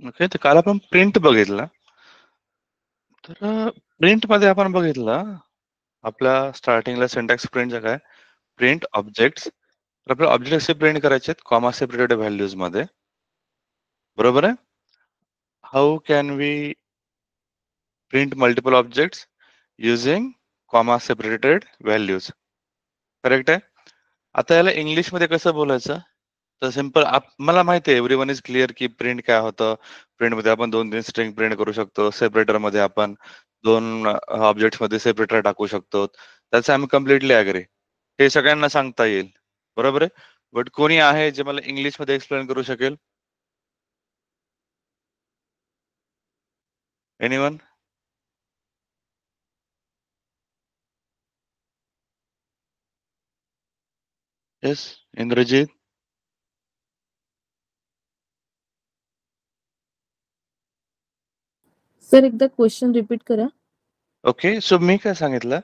Okay. तर काल आपण प्रिंट बघितला. तर प्रिंटमध्ये आपण बघितलं, आपल्या स्टार्टिंगला सिंटॅक्स प्रिंटचं काय? Print objects. तर आपल्याला ऑब्जेक्ट कसे प्रिंट करायचे आहेत? कॉमा सेपरेटेड व्हॅल्यूजमध्ये. बरोबर आहे? How can we print multiple objects? Using comma separated values. Correct आहे? आता याला इंग्लिशमध्ये कसं बोलायचं? तर सिंपल मला माहिती आहे एव्हरीवन इज क्लिअर की प्रिंट काय होतं. प्रिंटमध्ये आपण 2-3 स्ट्रिंग प्रिंट करू शकतो. सेपरेटरमध्ये आपण 2 ऑब्जेक्ट्समध्ये सेपरेटर टाकू शकतो. त्याचं आय एम कम्प्लिटली ॲग्री. हे सगळ्यांना सांगता येईल. बरोबर आहे? बट कोणी आहे जे मला इंग्लिशमध्ये एक्सप्लेन करू शकेल? एनीवन? येस, इंद्रजीत? सर एकदा क्वेश्चन रिपीट करा. ओके. सो मी काय सांगितलं,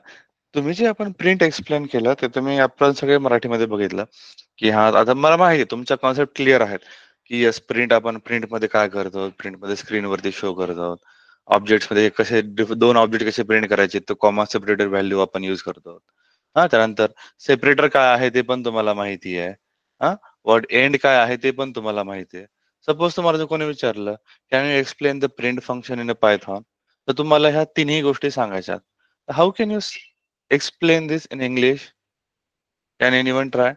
तुम्ही जे आपण प्रिंट एक्सप्लेन केलं ते तुम्ही आपण सगळे मराठीमध्ये बघितलं, की हां, आता मला माहिती आहे तुमच्या कन्सेप्ट क्लिअर आहेत, की येस प्रिंट आपण प्रिंटमध्ये काय करतो, प्रिंटमध्ये स्क्रीनवरती शो करतो. ऑब्जेक्ट्समध्ये कसे 2 ऑब्जेक्ट कसे प्रिंट करायचे, तो कॉमा सेपरेटेड व्हॅल्यू आपण यूज करतो. हां, त्यानंतर सेपरेटर काय आहे ते पण तुम्हाला माहिती आहे. हां, व्हॉट एंड काय आहे ते पण तुम्हाला माहिती आहे. सपोज तुम्हाला जर कोणी विचारलं, can you explain the print function in a Python? तर तुम्हाला ह्या तिन्ही गोष्टी सांगायच्या. How can you explain this in English? Can anyone try?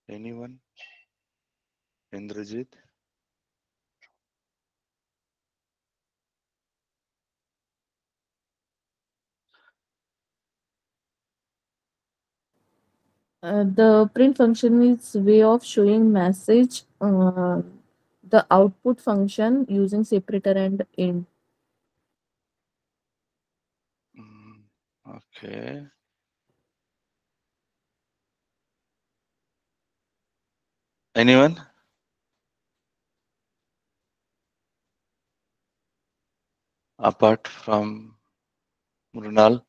Anyone? Indrajit? The print function is way of showing message the output function using separator and end. Okay. Anyone? Apart from Mrunal?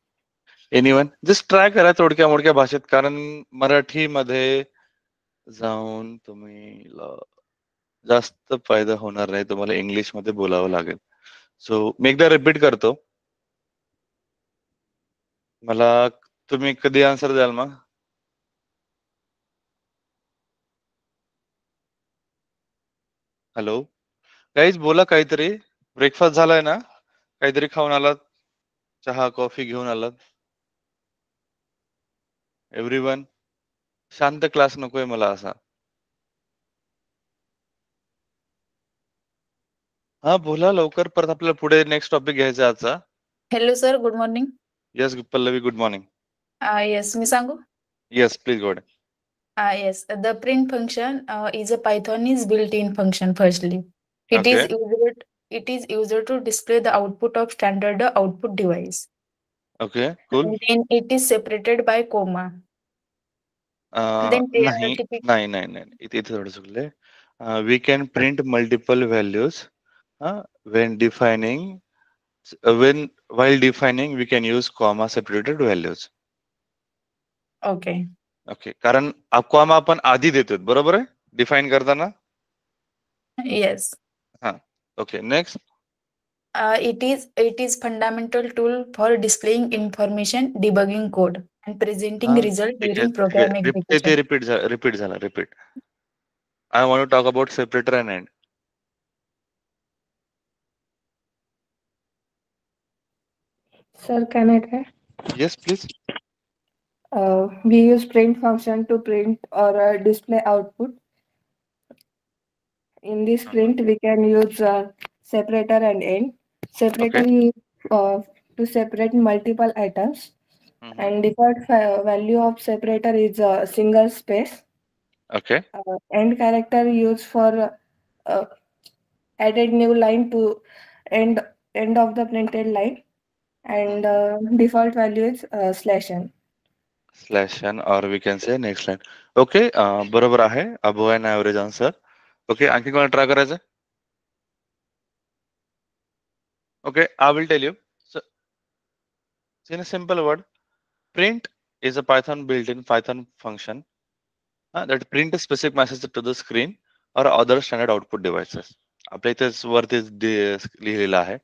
Anyone? Just try करा थोडक्या मोडक्या भाषेत, कारण मराठीमध्ये जाऊन तुम्ही जास्त फायदा होणार नाही. तुम्हाला इंग्लिशमध्ये बोलावं लागेल. सो मी एकदा रिपीट करतो. मला तुम्ही कधी आन्सर द्याल मग? हॅलो? गाईज बोला काहीतरी. ब्रेकफास्ट झालाय ना? काहीतरी खाऊन आलात? चहा, कॉफी घेऊन आलात? एव्हरीवन? शांत क्लास नकोय मला असा. हां, बोला लवकर. परत आपल्याला पुढे नेक्स्ट टॉपिक घ्यायचा आहे आजचा. Hello sir, good morning. Yes Pallavi, good morning. Yes, मी सांगू? Yes, please go ahead. Yes, the print function is a Python is built-in function. Firstly, it Okay. is used to display the output of standard output device. Okay, cool. And then it is separated by comma. Then नाही, नाही, नाही, नाही. इथे इथे थोडं चुकलंय. We can print multiple values when defining while defining we can use comma separated values. Okay. Okay, कारण comma आपण आधी देतो बरोबर आहे डिफाईन करताना. Yes. हां, okay. Next. It is fundamental tool for displaying information, debugging code, and presenting हां, result ठीक आहे, during ठीक आहे. program ते execution. रिपीट झाला. I want to talk about separator and end. Sir, can I try? Yes, please. We use print function to print or display output. In this print, we can use separator and end. Separator is to separate multiple items, and default value of separator is a single space. Okay. End character used for added new line to end of the printed line, and default value is /n. Slash N or we can say next line. Okay, बरोबर आहे. Above and average answer. Okay, आणखी कोणाला try करायचं? Okay, I will tell you. In a simple word, print is a Python built-in Python function that print a specific message to the screen or other standard output devices. आपल्या इथेच वरती लिहिलेलं आहे.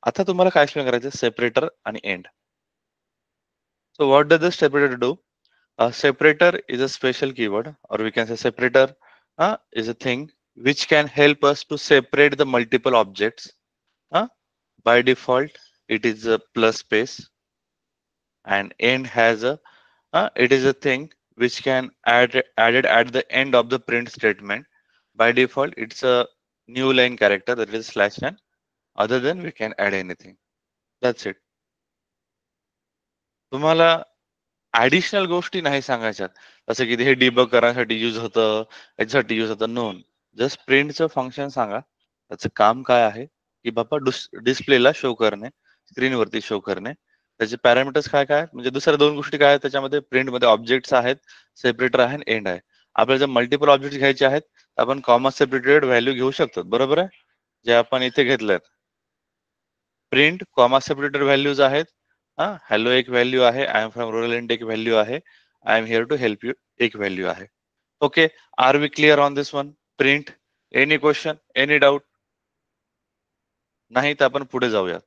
आता तुम्हाला काय एक्सप्लेन करायचं, सेपरेटर आणि end. So what does the separator do? A separator is a special keyword, or we can say separator is a thing which can help us to separate the multiple objects. By default, it is a plus space, and end has a it is a thing which can added at the end of the print statement. By default, it's a new line character, that is /n. Other than we can add anything. That's it. तुम्हाला additional गोष्टी नाही सांगायच्यात, जसं की हे debug करण्यासाठी use होतं, याच्यासाठी use होतं. नो, जस्ट प्रिंटचं फंक्शन सांगा, त्याचं काम काय आहे की बाबा डिस्प्लेला शो करणे, स्क्रीनवरती शो करणे. त्याचे पॅरामीटर्स काय काय, म्हणजे दुसऱ्या दोन गोष्टी काय आहेत त्याच्यामध्ये, प्रिंटमध्ये ऑब्जेक्ट्स आहेत, सेपरेटर आहे आणि एंड आहे. आपल्याला जर मल्टिपल ऑब्जेक्ट घ्यायचे आहेत आपण कॉमा सेपरेटेड व्हॅल्यू घेऊ शकतो, बरोबर आहे, जे आपण इथे घेतलेत. प्रिंट कॉमा सेपरेटेड व्हॅल्यूज आहेत. हॅलो एक व्हॅल्यू आहे, आय एम फ्रॉम रोलँड एक व्हॅल्यू आहे, I am here to help you एक व्हॅल्यू आहे. Okay, are we clear on this one? Print, any question, any doubt? नाही तर आपण पुढे जाऊयात.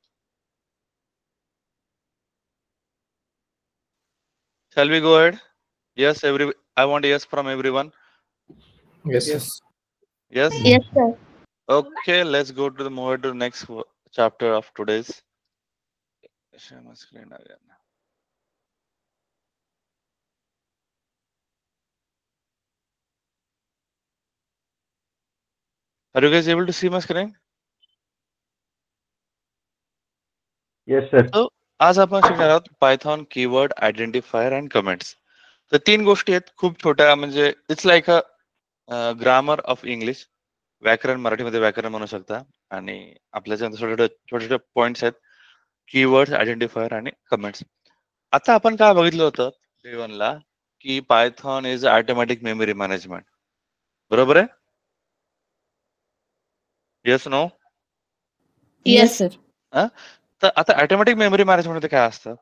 Shall we go ahead? Yes, I want yes from everyone. Yes, Yes. Yes. Yes, sir. Okay, let's go to the next chapter of today's. Share my screen again. Are you guys able to see my screen? Yes, sir. So, आज आपण शिकणार आहोत Python keyword identifier and comments. तर तीन गोष्टी आहेत खूप छोट्या, म्हणजे it's like a grammar of English, व्याकरण मराठीमध्ये व्याकरण म्हणू शकता. आणि आपल्या छोटे छोटे पॉइंट्स आहेत, कीवर्ड आयडेंटिफायर आणि कमेंट्स. आता आपण काय बघितलं होतं डे 1 ला, की Python is automatic memory management, बरोबर आहे? Yes no? Yes, sir. तर आता ऑटोमॅटिक मेमरी मॅनेजमेंट मध्ये काय असतं,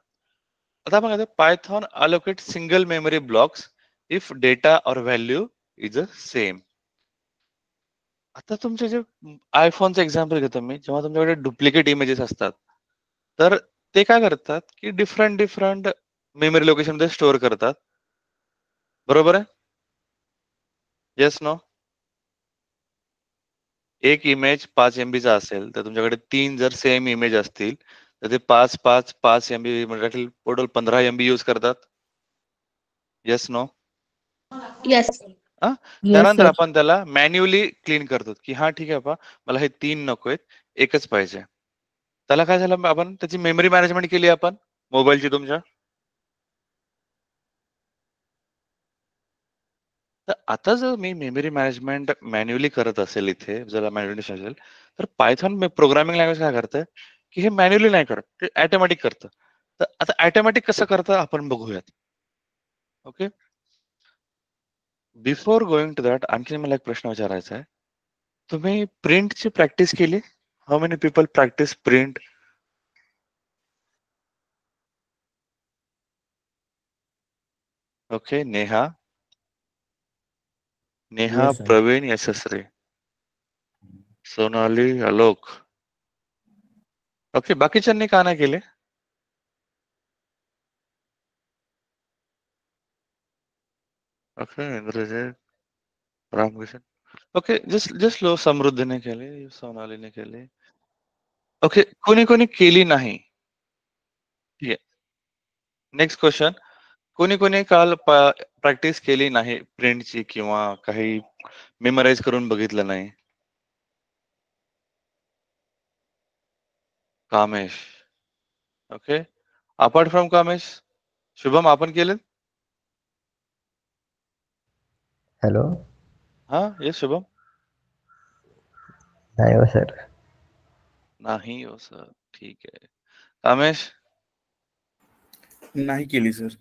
आता आपण Python allocate single memory blocks if data और व्हॅल्यू इज अ सेम. आता तुमचे जे आयफोनचं एक्झाम्पल घेतो मी, जेव्हा तुमच्याकडे डुप्लिकेट इमेजेस असतात तर ते काय करतात की डिफरंट मेमरी लोकेशन मध्ये स्टोअर करतात, बरोबर आहे? Yes no? एक इमेज 5 MB चा असेल तर तुमच्याकडे 3 जर सेम इमेज असतील तर ते 5 MB म्हणजे टोटल 15 MB यूज करतात. Yes no? Yes. Yes, त्यानंतर sir. आपण त्याला मॅन्युअली क्लीन करतो की हा ठीक आहे, मला हे 3 नको आहेत, एकच पाहिजे. त्याला काय झालं, आपण त्याची मेमरी मॅनेजमेंट केली आपण मोबाईलची तुमच्या. तर आता जर मी मेमरी मॅनेजमेंट मॅन्युअली करत असेल, इथे जर मॅन्युअली असेल तर पायथॉन प्रोग्रामिंग लँग्वेज काय करतं की हे मॅन्युअली नाही करत, ते ऑटोमॅटिक करतं. तर आता ऑटोमॅटिक कसं करतं आपण बघूयात. Okay, before going to that आणखी मला एक प्रश्न विचारायचा आहे. तुम्ही प्रिंटची प्रॅक्टिस केली? How many people practice print? Okay, Neha, Yes, sir. Pravin, Yashasvi, Sonali, Alok. Okay, बाकीच्यांनी का नाही केले? Okay, Indrajay, Ramakrishna. Okay, just low, समृद्धीने केले, सोनालीने केले. ओके, कोणी केली नाही? ठीक आहे, नेक्स्ट क्वेश्चन. कोणी काल प्रॅक्टिस केली नाही प्रिंटची किंवा काही मेमराईज करून बघितलं नाही? Kamesh. Okay, apart from Kamesh, Shubham आपण केलं? हॅलो. हा, येस शुभम. नाही हो सर. नाही हो सर, ठीक आहे. कामेश? नाही केली सर.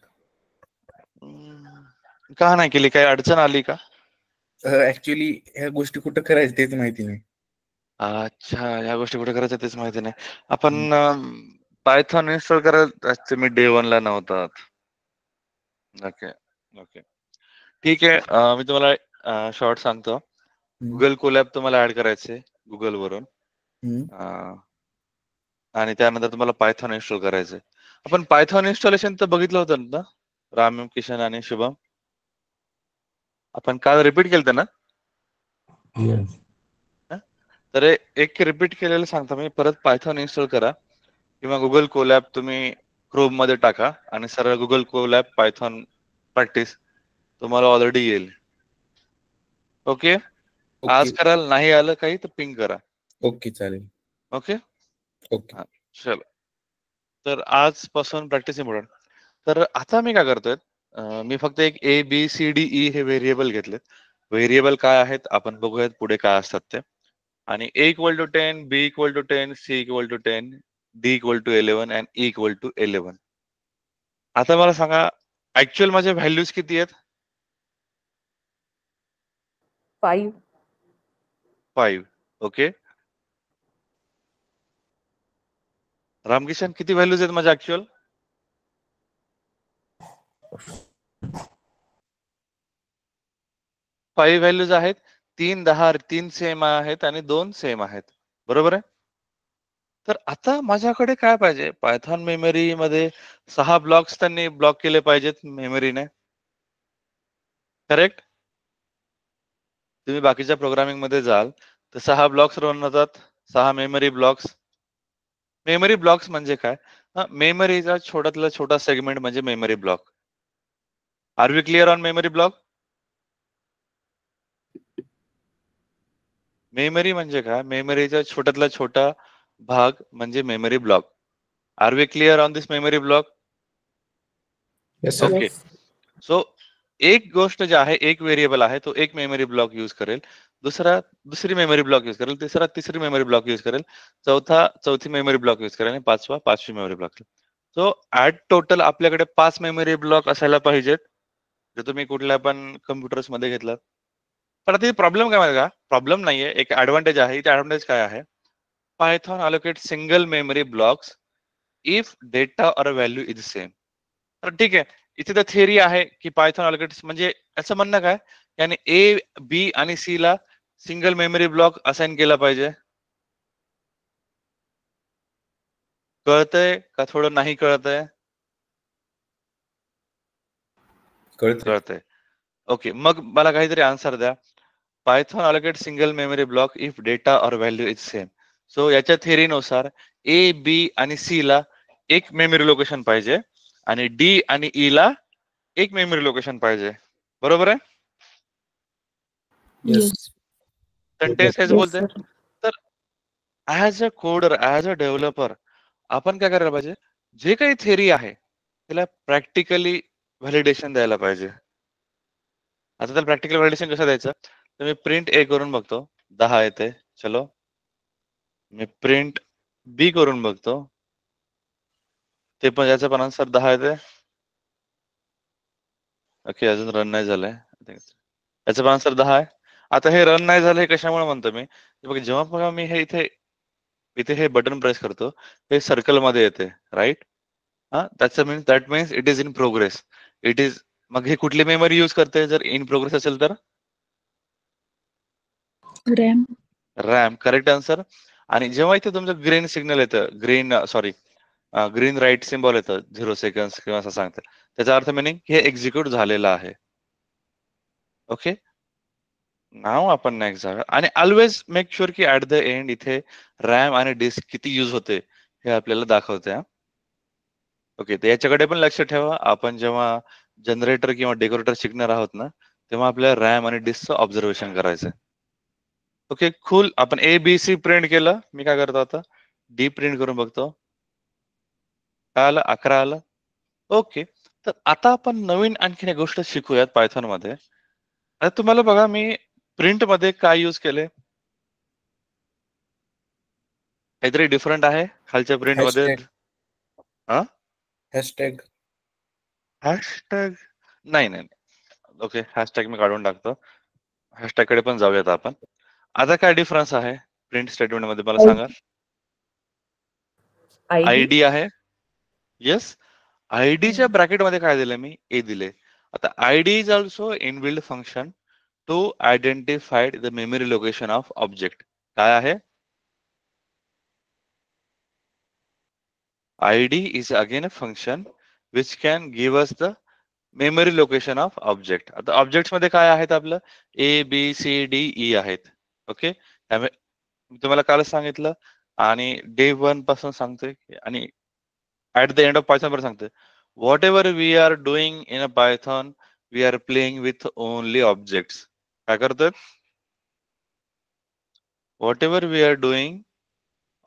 का नाही केली, काही अडचण आली का? ऍक्च्युली ह्या गोष्टी कुठं करायचं तेच माहिती नाही. अच्छा, या गोष्टी कुठे करायच्या तेच माहिती नाही. आपण पायथॉन इन्स्टॉल करायला मी डे 1 ला नव्हता. ओके ओके ठीक आहे. मी तुम्हाला शॉर्ट सांगतो. गुगल कोलॅब तुम्हाला ऍड करायचे गुगल वरून आणि त्यानंतर तुम्हाला पायथॉन इन्स्टॉल करायचंय. आपण पायथॉन इन्स्टॉलेशन तर बघितलं होतं ना राम, किशन आणि शुभम? आपण काल रिपीट केलं ना? Yes. तर एक रिपीट केलेलं सांगतो मी. परत पायथॉन इन्स्टॉल करा किंवा गुगल कोलॅब तुम्ही क्रोम मध्ये टाका आणि सरळ गुगल कोलॅब पायथॉन प्रॅक्टिस तुम्हाला ऑलरेडी येईल. ओके आज ओके कराल, नाही आलं काही तर पिंग करा. ओके चालेल. ओके ओके चलो. तर आजपासून प्रॅक्टिस इम्पॉर्टंट. तर आता मी काय करतोय, मी फक्त एक A B C D E हे व्हेरिएबल घेतलेत. व्हेरिएबल काय आहेत आपण बघूयात पुढे काय असतात ते. आणि A equal to 10, B equal to 10, C equal to 10, D equal to 11 आणि E इक्वल टू 11. आता मला सांगा ऍक्च्युअल माझ्या व्हॅल्यूज किती आहेत? 5. 5. ओके रामकिशन किती व्हॅल्यूज आहेत माझ्या ऍक्च्युअल? 5 व्हॅल्यूज आहेत. 3 10 3 सेम आहेत आणि 2 सेम आहेत. बरोबर आहे. तर आता माझ्याकडे काय पाहिजे, पायथॉन मेमरी मध्ये 6 ब्लॉक्स त्यांनी ब्लॉक केले पाहिजेत मेमरीने. करेक्ट. तुम्ही बाकीच्या प्रोग्रामिंग मध्ये जाल तर 6 ब्लॉक्स रन होतात. 6 मेमरी ब्लॉक्स. मेमरी ब्लॉक्स म्हणजे काय? मेमरीचा छोट्यातला छोटा सेगमेंट म्हणजे memory block. Are we clear on memory block? Memory म्हणजे काय? मेमरीचा छोट्यातला छोटा भाग म्हणजे memory block. Are we clear on this memory block? Yes sir. Okay. So एक गोष्ट जी आहे, एक व्हेरिएबल आहे तो एक मेमरी ब्लॉक युज करेल, दुसरी मेमरी ब्लॉक युज करेल, तिसरी मेमरी ब्लॉक युज करेल, चौथी मेमरी ब्लॉक युज करेल आणि पाचवी memory block. So at total आपल्याकडे 5 मेमरी ब्लॉक असायला पाहिजेत, जर तुम्ही कुठल्या पण कम्प्युटर्स मध्ये घेतलात. पण आता प्रॉब्लेम काय माहिती का? प्रॉब्लेम नाहीये, एक ऍडव्हान्टेज आहे. इथे ऍडव्हान्टेज काय आहे? Python allocate single memory blocks if data और व्हॅल्यू इज सेम. तर ठीक आहे, इथे तर थिअरी आहे की पायथॉन अलोकेट्स म्हणजे असं म्हणणं काय, याने ए बी आणि सी ला सिंगल मेमरी ब्लॉक असाइन केला पाहिजे. कळतंय का थोडं नाही कळतंय? कळतंय. ओके मग मला काहीतरी आन्सर द्या. Python allocate single memory block if data और व्हॅल्यू इज सेम. सो याच्या थिअरीनुसार ए बी आणि सी ला एक मेमरी लोकेशन पाहिजे आणि डी आणि ई ला एक मेमरी लोकेशन पाहिजे. बरोबर आहे. Yes. सेंटेन्स हेच Yes, बोलते. sir. तर as a coder, as a developer आपण काय करायला पाहिजे, जे काही थिअरी आहे त्याला प्रॅक्टिकली व्हॅलिडेशन द्यायला पाहिजे. आता त्याला प्रॅक्टिकल व्हॅलिडेशन कसं द्यायचं, तर मी प्रिंट ए करून बघतो 10 येते. चलो मी प्रिंट बी करून बघतो, ते पण याचं पण आन्सर 10 येते. ओके अजून रन नाही झालंय. याचं पण आन्सर 10 आहे. आता हे रन नाही झालं हे कशामुळे म्हणतो मी, बघा जेव्हा बघा मी हे इथे हे बटन प्रेस करतो, हे सर्कल मध्ये येते right. That means it is in progress. It is. मग हे कुठली मेमरी युज करते जर इन प्रोग्रेस असेल तर? रॅम. रॅम. Correct answer. आणि जेव्हा इथे तुमचं ग्रीन सिग्नल येतं, ग्रीन राईट सिम्बॉल येतं 0 सेकंड किंवा असं सांगतं, त्याचा अर्थ मिनिंग हे एक्झिक्यूट झालेलं आहे. ओके नाव आपण नेक्स्ट जाऊया. आणि ऑलवेज मेक शुअर की ऍट द एंड इथे रॅम आणि डिस्क किती युज होते हे आपल्याला दाखवते. ओके तर याच्याकडे पण लक्ष ठेवा. आपण जेव्हा जनरेटर किंवा डेकोरेटर शिकणार आहोत ना, तेव्हा आपल्याला रॅम आणि डिस्कचं ऑब्झर्वेशन करायचं. Okay cool. आपण ए बी सी प्रिंट केलं. मी काय करतो आता डी प्रिंट करून बघतो. काय आलं? 11 आलं. ओके तर आता आपण नवीन आणखीन एक गोष्ट शिकूयात पायथॉन मध्ये. आता तुम्हाला बघा मी प्रिंट मध्ये काय यूज केले, काहीतरी डिफरंट आहे खालच्या प्रिंट मध्ये. हॅशटॅग. हॅशटॅग नाही. ओके हॅशटॅग मी काढून टाकतो. हॅशटॅग कडे पण जाऊयात आपण. आता काय डिफरन्स आहे प्रिंट स्टेटमेंट मध्ये मला सांगा. ID. आयडी आहे. येस, आयडीच्या ब्रॅकेटमध्ये काय दिलं मी? ए दिले. आता ID is also inbuilt function to identified the memory location of object. काय आहे? ID is again a function which can give us the memory location of object. आता ऑब्जेक्ट्स मध्ये काय आहेत? आपलं ABCDE आहेत. ओके, त्यामुळे मी तुम्हाला कालच सांगितलं आणि डे 1 पासून सांगतोय आणि at the end of Python पर्यंत सांगतोय, whatever we are doing in a Python we are playing with only objects. काय करतोय? Whatever we are doing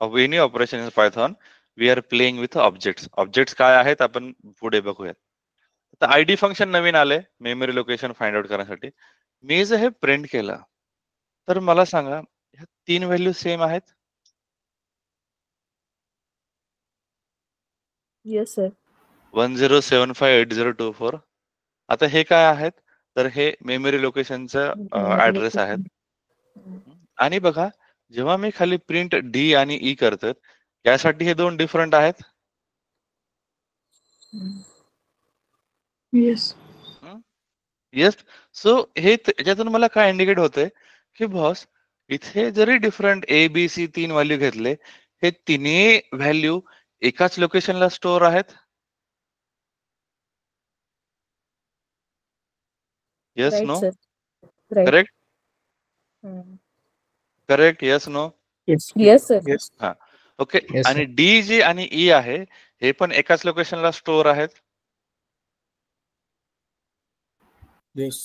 of any operation in Python, we are playing with objects. Objects काय आहेत आपण पुढे बघूयात. आता आयडी फंक्शन नवीन आले memory location find out करण्यासाठी. मी जर हे प्रिंट केलं तर मला सांगा, ह्या 3 व्हॅल्यू सेम आहेत? Yes, sir. 10758024. आता हे काय आहेत? तर हे मेमरी लोकेशनचा Memory ऍड्रेस आहेत. location. आणि बघा, जेव्हा मी खाली प्रिंट डी आणि ई करतो, यासाठी हे दोन डिफरंट आहेत. Yes. येस. सो हे याच्यातून मला काय इंडिकेट होतंय की बॉस, इथे जरी different A B C 3 value घेतले, हे तिन्ही व्हॅल्यू एकाच लोकेशनला स्टोअर आहेत. Yes, Right, no? sir. Right. Correct? Hmm. Correct? Yes, no? Yes. Yes, sir. Yes. हा, ओके. Yes, आणि डी जी आणि ई आहे, हे पण एकाच लोकेशनला स्टोअर आहेत. Yes.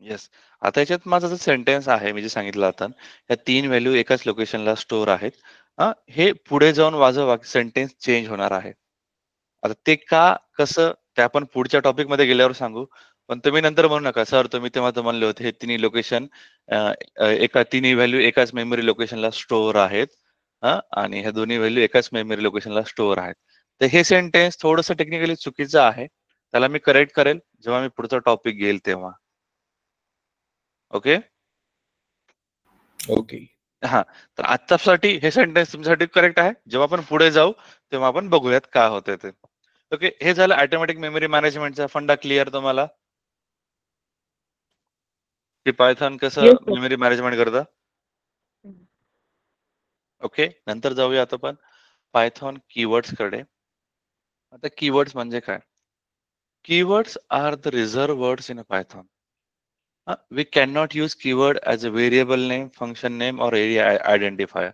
येस. आता याच्यात माझा जो सेंटेन्स आहे, मी जे सांगितलं आता, या 3 व्हॅल्यू एकाच लोकेशनला स्टोअर आहेत. हे पुढे जाऊन माझं सेंटेन्स चेंज होणार आहे. आता ते का, कसं, ते आपण पुढच्या टॉपिक मध्ये गेल्यावर सांगू. पण तुम्ही नंतर म्हणू नका, सर तुम्ही तेव्हा तर म्हणले होते हे तिन्ही लोकेशन तिन्ही व्हॅल्यू एकाच मेमरी लोकेशनला स्टोअर आहेत. आणि ह्या दोन्ही व्हॅल्यू एकाच मेमरी लोकेशनला स्टोअर आहेत. तर हे सेंटेन्स थोडंसं टेक्निकली चुकीचं आहे. त्याला मी करेक्ट करेल जेव्हा मी पुढचा टॉपिक घेईल तेव्हा. ओके. Okay. हा, तर आत्तासाठी हे सेंटेन्स तुमच्यासाठी करेक्ट आहे. जेव्हा आपण पुढे जाऊ तेव्हा आपण बघूयात काय होतंय ते. ओके, हे झालं ऑटोमॅटिक मेमरी मॅनेजमेंटचा फंडा. क्लिअर तुम्हाला की पायथॉन कसं Yes, sir. मेमरी मॅनेजमेंट करतं? ओके, नंतर जाऊया आता आपण पायथॉन कीवर्ड्स कडे. आता कीवर्ड्स म्हणजे काय? Keywords are the reserved words in a Python. We cannot use keyword as a variable name, function name or area identifier.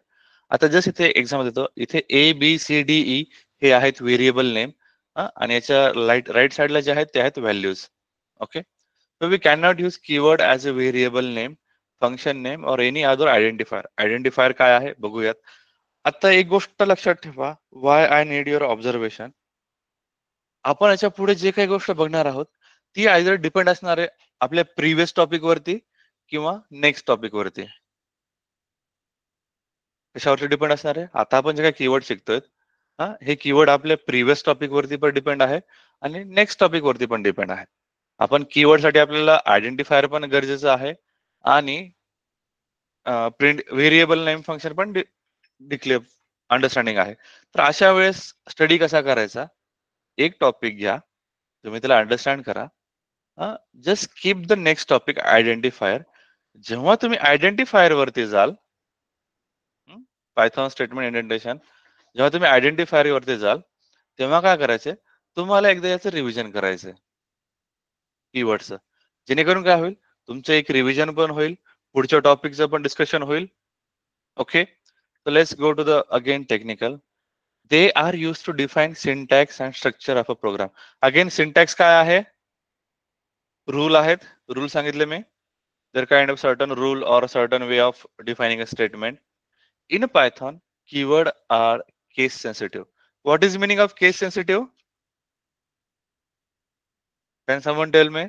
आता जस्ट इथे एक्झाम्पल देतो. इथे A B C D E हे आहेत व्हेरिएबल नेम आणि याच्या राईट साइडला जे आहेत ते आहेत values. Okay, so we cannot use keyword as a variable name, function name or any other identifier. Identifier काय आहे बघूयात. आता एक गोष्ट लक्षात ठेवा, why I need your observation. आपण याच्या पुढे जे काही गोष्ट बघणार आहोत ती आयदर डिपेंड असणार आहे आपल्या प्रिव्हियस टॉपिक वरती किंवा नेक्स्ट टॉपिक वरती. कशावरती डिपेंड असणार आहे? आता आपण जे काही कीवर्ड शिकतोय हे कीवर्ड आपल्या प्रिव्हियस टॉपिक वरती पण डिपेंड आहे आणि नेक्स्ट टॉपिक वरती पण डिपेंड आहे. आपण कीवर्ड साठी आपल्याला आयडेंटिफायर पण गरजेचं आहे आणि प्रिंट व्हेरिएबल नेम फंक्शन पण डिक्लेअर अंडरस्टँडिंग आहे. तर अशा वेळेस स्टडी कसा करायचा? एक टॉपिक घ्या, तुम्ही त्याला अंडरस्टँड करा. Just keep the next topic identifier. जेव्हा तुम्ही आयडेंटिफायर वरती जाल, पायथॉन स्टेटमेंट इंडेंटेशन, जेव्हा तुम्ही आयडेंटिफायर वरती जाल तेव्हा काय करायचंय? तुम्हाला एकदा याचं रिव्हिजन करायचंय कीवर्डचं. जेणेकरून काय होईल, तुमचं एक रिव्हिजन पण होईल, पुढच्या टॉपिकचं पण डिस्कशन होईल. Okay, so let's go to the again technical. They are used to define syntax and structure of a program. Again syntax काय आहे? रूल आहेत. रूल सांगितले मी. There kind of certain rule or a certain way of defining a statement. In Python, keyword are case sensitive. What is meaning of case sensitive? Can someone tell me?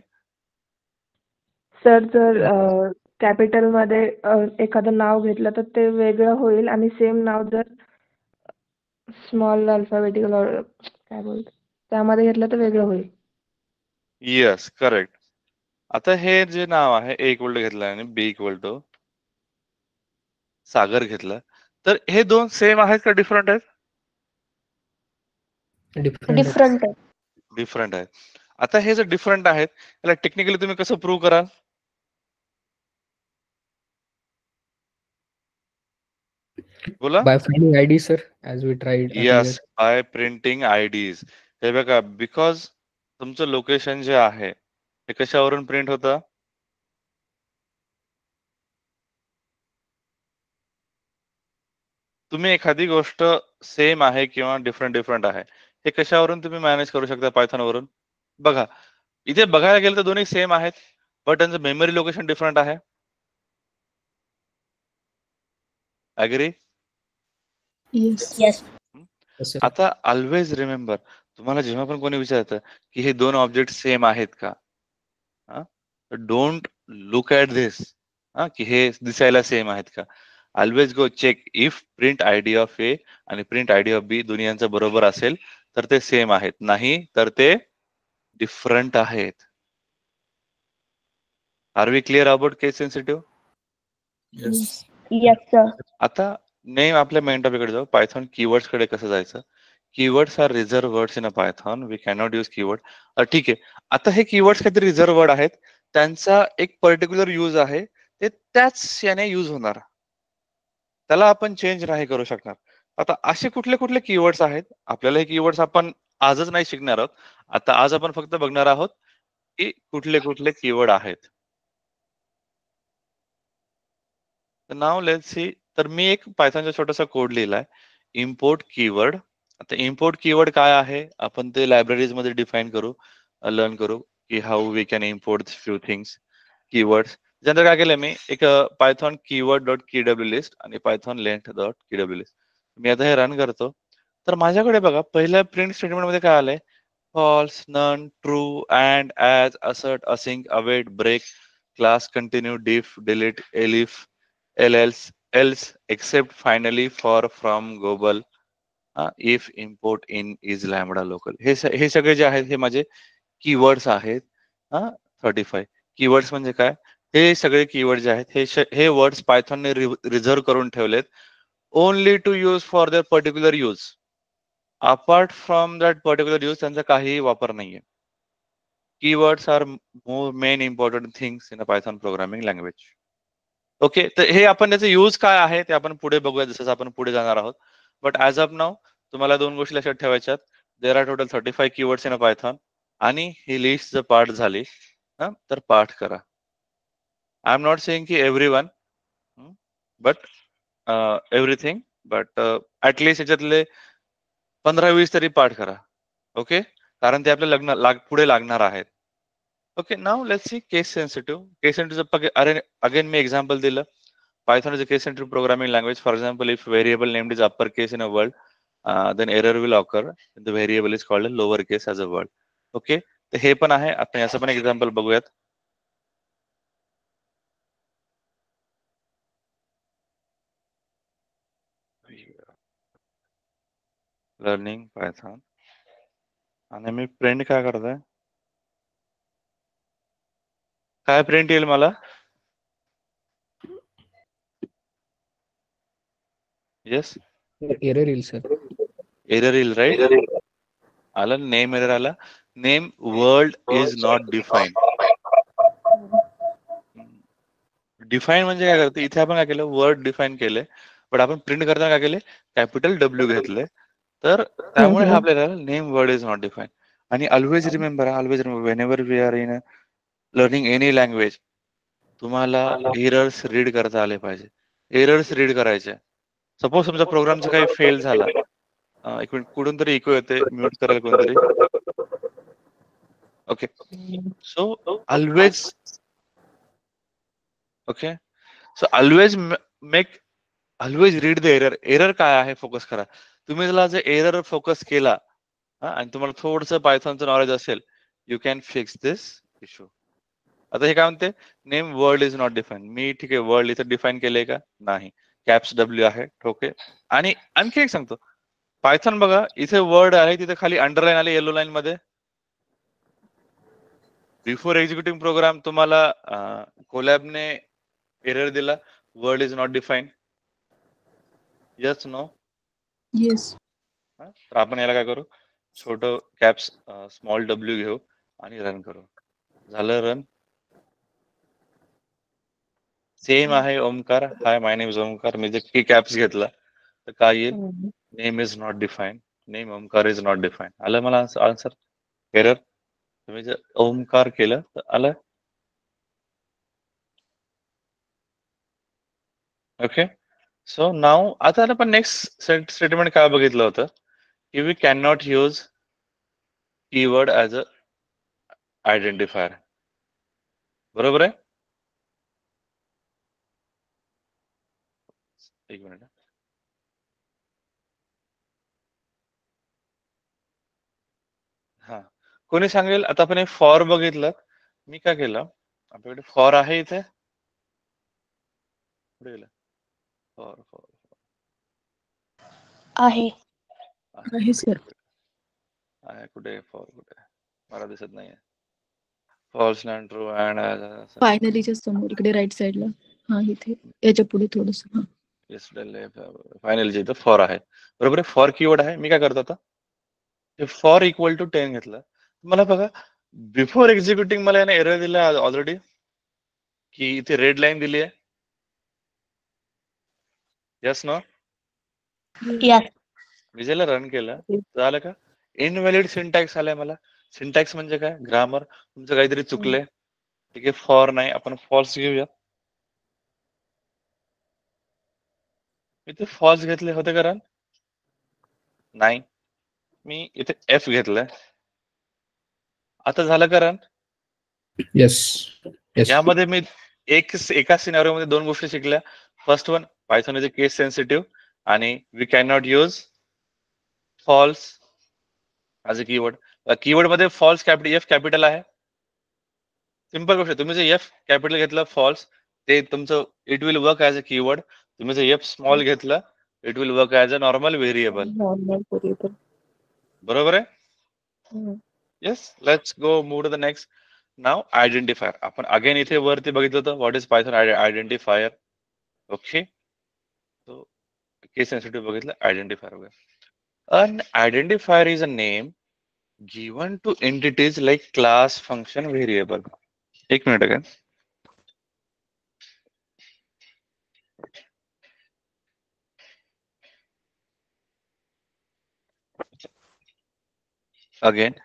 Sir जर capital मध्ये एखादं नाव घेतलं तर ते वेगळं होईल आणि same नाव जर स्मॉल अल्फाबेटिकल काय बोलतो त्यामध्ये घेतलं तर वेगळं होईल. Yes, correct. आता हे जे नाव आहे ए इक्वल टू घेतलं आणि बी इक्वल टू सागर घेतलं, तर हे दोन सेम आहेत का डिफरंट आहेत? डिफरंट आहे. डिफरंट आहे. आता हे जर डिफरंट आहेत त्याला टेक्निकली तुम्ही कसं प्रूव्ह कराल? बोला. By finding ID, sir, as we tried earlier. Yes, bye printing IDs. हे बघा, बिकॉज तुमचं लोकेशन जे आहे ते कशावरून प्रिंट होतं? तुम्ही एखादी गोष्ट सेम आहे किंवा डिफरंट आहे हे कशावरून तुम्ही मॅनेज करू शकता? पायथॉन वरून. बघा, इथे बघायला गेलं तर दोन्ही सेम आहेत, बट त्यांचं मेमरी लोकेशन डिफरंट आहे. Agree? Yes. Yes. Yes, sir. आता ऑलवेज रिमेंबर, तुम्हाला जेव्हा पण कोणी विचारतं की हे दोन ऑब्जेक्ट सेम आहेत का, डोंट लुक ॲट धिस की हे दिसायला सेम आहेत का. Always go check if print ID of A आणि प्रिंट आयडी ऑफ बी दोन्हीचं बरोबर असेल तर ते सेम आहेत, नाही तर ते डिफरंट आहेत. Are we clear about case sensitive? Yes. Yes, sir. आता नेम आपल्या मेन टॉपिककडे जाऊ. पायथॉन कीवर्ड्स कडे कसं जायचं? Keywords are reserved words in a Python. We cannot use keyword. ठीक आहे, आता हे कीवर्ड्स काहीतरी रिझर्व वर्ड आहेत, त्यांचा एक पर्टिक्युलर यूज आहे, ते त्याच याने यूज होणार, त्याला आपण चेंज नाही करू शकणार. आता असे कुठले कुठले कीवर्ड्स आहेत? आपल्याला हे कीवर्ड्स आपण आजच नाही शिकणार आहोत. आता आज आपण फक्त बघणार आहोत की कुठले कुठले कीवर्ड आहेत. Now let's see. तर मी एक पायथॉनचा छोटासा कोड लिहिलाय, इम्पोर्ट कीवर्ड. आता इम्पोर्ट कीवर्ड काय आहे आपण ते लायब्ररीज मध्ये डिफाईन करू, लर्न करू की how we can import few things, keywords. त्यानंतर काय केलंय मी, एक Python keyword dot KW list आणि Python length dot KW list. मी आता हे रन करतो. तर माझ्याकडे बघा, पहिल्या प्रिंट स्टेटमेंट मध्ये काय आलंय? False, none, true, and, as, assert, async, await, break, class, continue, def, delete, elif, else, except, finally, for, from, global, if, import, in, is, lambda, local. हे सगळे जे आहेत हे माझे कीवर्ड्स आहेत. 35 कीवर्ड्स म्हणजे काय? हे सगळे कीवर्ड जे आहेत हे वर्ड्स पायथॉनने रिझर्व करून ठेवलेत only to use for their particular use. Apart from that particular use त्यांचा काहीही वापर नाहीये. Keywords are main important things in a Python programming language. Okay, तर हे आपण त्याचा यूज काय आहे ते आपण पुढे बघूया, जसं आपण पुढे जाणार आहोत. बट ॲज ऑफ नाव तुम्हाला दोन गोष्टी लक्षात ठेवायच्यात. There are total 35 keywords in a Python, आणि ही लिस्ट जर पाठ झाली तर पाठ करा. आय एम नॉट सेइंग की everyone, but everything, but at least याच्यातले 15-20 तरी पाठ करा. ओके, कारण ते आपल्या पुढे लागणार आहेत. Okay, now let's see case sensitive. Case sensitive, again me example दिलं. Python is a case sensitive programming language. For example, if variable named is uppercase in a word, then error will occur. The variable is called a lowercase as a word. Okay, तर हे पण आहे. आपण याचं पण example बघूयात. Learning Python, आणि मी print काय करतोय? काय प्रिंट येईल मला? येस, Error येईल, sir. एरर येईल, राईट? आलं, नेम एरर आला. Name world is not define. Define म्हणजे काय करते? इथे आपण काय केलं? वर्ड डिफाईन केले, पण आपण प्रिंट करताना काय केले? कॅपिटल डब्ल्यू घेतले. तर त्यामुळे हा आपल्याला name word is not define. आणि always remember, whenever we are in learning any language, तुम्हाला एरर्स रीड करता आले पाहिजे. एरर्स रीड करायचे. सपोज तुमचा प्रोग्रामचा काही फेल झाला, एक मिनिट, कुठून तरी इको येते, म्यूट करेल कोणतरी. Okay, so always, okay, so always always read the error. Error काय आहे फोकस करा. तुम्ही त्याला जर एरर फोकस केला आणि तुम्हाला थोडंसं पायथॉनचं नॉलेज असेल, you can fix this issue. आता हे काय म्हणते? Name word is not define. मी ठीक आहे, वर्ड इथं डिफाईन केलंय का? नाही. कॅप्स डब्ल्यू आहे, ओके. आणि आणखी एक सांगतो, पायथॉन बघा, इथे वर्ड आहे, तिथे खाली अंडरलाईन आले येलो लाईन मध्ये. बिफोर एक्झिक्युटिंग प्रोग्राम तुम्हाला कोलॅबने एरर दिला, word is not define. Yes, no? Yes. तर आपण याला काय करू? छोट कॅप्स स्मॉल डब्ल्यू घेऊ आणि रन करू. झालं रन. सेम आहे Omkar. Hi my name is Omkar. मी जर की कॅप्स घेतला तर काय येईल? Name is not define. Name Omkar is not define. आलं मला आन्सर? एरर. तुम्ही जर ओमकार केलं तर आलं. ओके. सो नाव आता आपण नेक्स्ट स्टेटमेंट काय बघितलं होतं की we can not use keyword as a identifier. बरोबर आहे. एक मिनिट. हा, कोणी सांगेल? आता आपण फॉर बघितलं. मी काय केलं, आपल्याकडे फॉर आहे इथे. कुठे गेलं? फॉर फॉर आहे. आहे सर. आहे कुठे? फॉर कुठे? मला दिसत नाहीये. फॉल्स अँड ट्रू अँड फायनलीच्या समोर इकडे राईट साइडला. हा इथे याच्या पुढे थोडस. फायनल इथं फॉर आहे. बरोबर आहे. फॉर कीवर्ड आहे. मी काय करतो आता, फॉर इक्वल टू 10 घेतलं. मला बघा, बिफोर एक्झिक्युटिंग मला याने एरर दिला ऑलरेडी की इथे रेड लाईन दिली आहे. Yes no. Yes. मी ज्याला रन केलं झालं का, इनव्हॅलिड सिंटॅक्स आलाय मला. सिंटॅक्स म्हणजे काय? ग्रामर. तुमचं काहीतरी चुकलंय. ठीक आहे, फॉर नाही, आपण फॉल्स घेऊया. इथे फॉल्स घेतले होते का रन? नाही. मी इथे एफ घेतलंय. आता झालं का रन? येस. येस. यामध्ये मी एका सिनारिओ मध्ये दोन गोष्टी शिकल्या. First one, Python is a case sensitive आणि we can not use false as a keyword. Keyword मध्ये फॉल्स एफ कॅपिटल आहे. सिंपल गोष्ट. तुम्ही जर एफ कॅपिटल घेतलं फॉल्स, ते तुमचं it will work as a keyword. तुम्ही जर एफ स्मॉल घेतलं, it will work as a normal variable. Normal variable. बरोबर आहे. Yes. Let's go move to the next. नाव आयडेंटिफायर. आपण अगेन इथे वरती बघितलं होतं what is Python identifier. Okay. So case sensitive बघितलं, आयडेंटिफायर वगैरे. An identifier is a name given to entities like class, function, variable. एक minute again. Again,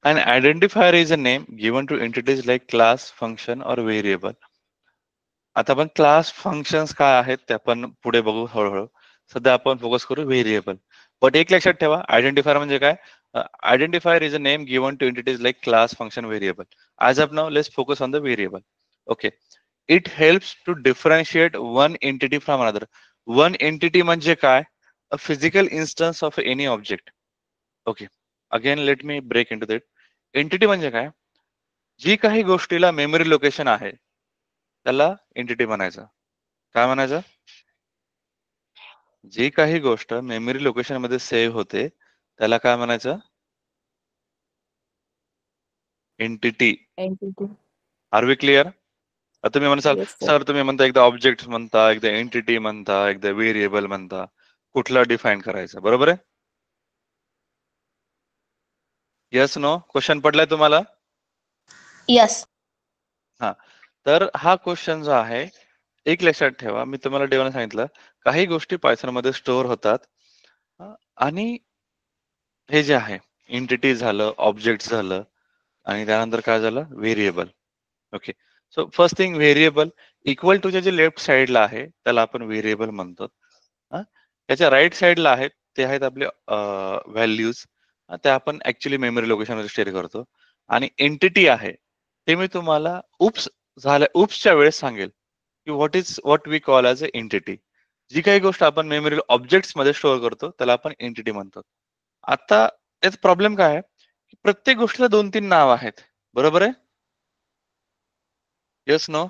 an identifier is a name given to entities like class, function or variable. आता आपण class functions काय आहेत ते आपण पुढे बघू हळूहळू. सध्या आपण फोकस करू व्हेरिएबल. बट एक लक्षात ठेवा, आयडेंटिफायर म्हणजे काय? Identifier is a name given to entities like class, function, variable. As of now, let's focus on the variable. Okay. It helps to differentiate one entity from another. One entity म्हणजे काय? A physical instance of any object. Okay. Again, let me break into that. Entity म्हणजे काय? जी काही गोष्टीला memory location आहे त्याला entity म्हणायचं. काय म्हणायचं? जी काही गोष्ट मेमरी लोकेशन मध्ये सेव्ह होते त्याला काय म्हणायचं? एंटिटी. Are we clear? तुम्ही म्हणसाल सर, तुम्ही म्हणता एकदा ऑब्जेक्ट म्हणता, एकदा एंटिटी म्हणता, एकदा व्हेरिएबल म्हणता, कुठला डिफाईन करायचं? बरोबर आहे. Yes no? क्वेश्चन पडलाय तुम्हाला? Yes. हा, तर हा क्वेश्चन जो आहे, एक लक्षात ठेवा, मी तुम्हाला डेव्हलप सांगितलं काही गोष्टी पायथॉन मध्ये स्टोअर होतात आणि हे जे आहे एंटिटी झालं, ऑब्जेक्ट झालं आणि त्यानंतर काय झालं? Variable. Okay. So first thing, variable equal टूच्या जे लेफ्ट साइडला आहे त्याला आपण व्हेरिएबल म्हणतो. त्याच्या राईट साइडला आहेत ते आहेत आपले व्हॅल्यूज. त्या आपण ऍक्च्युली मेमरी लोकेशनमध्ये स्टोअर करतो. आणि एंटिटी आहे ते मी तुम्हाला उपसच्या वेळेस सांगेल की what we call as a entity. जी काही गोष्ट आपण मेमरी ऑब्जेक्ट्स मध्ये स्टोअर करतो त्याला आपण एंटिटी म्हणतो. आता याचा प्रॉब्लेम काय आहे? प्रत्येक गोष्टीला 2-3 नाव आहेत. बरोबर आहे. Yes no?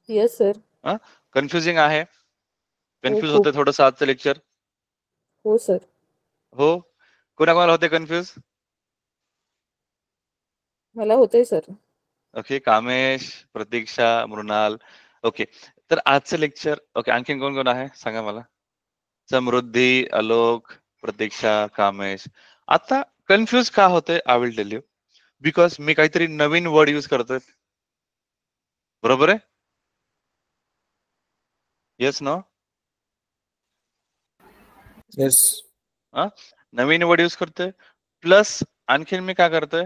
Yes sir. Confusing आहे? कन्फ्युज होते थोडंसं आजचं लेक्चर? हो सर. हो. कोणाकोणाला होते कन्फ्युज? मला होतंय सर. ओके. कामेश, प्रतीक्षा, मृणाल. ओके. तर आजचं लेक्चर. ओके. आणखीन कोण कोण आहे सांगा मला. समृद्धी, आलोक, प्रतीक्षा, कामेश. आता कन्फ्युज का होतंय? I will tell you. Because मी काहीतरी नवीन वर्ड यूज करतोय. बरोबर आहे? Yes no? Yes. नवीन वर्ड यूज करतोय, प्लस आणखीन मी काय करतोय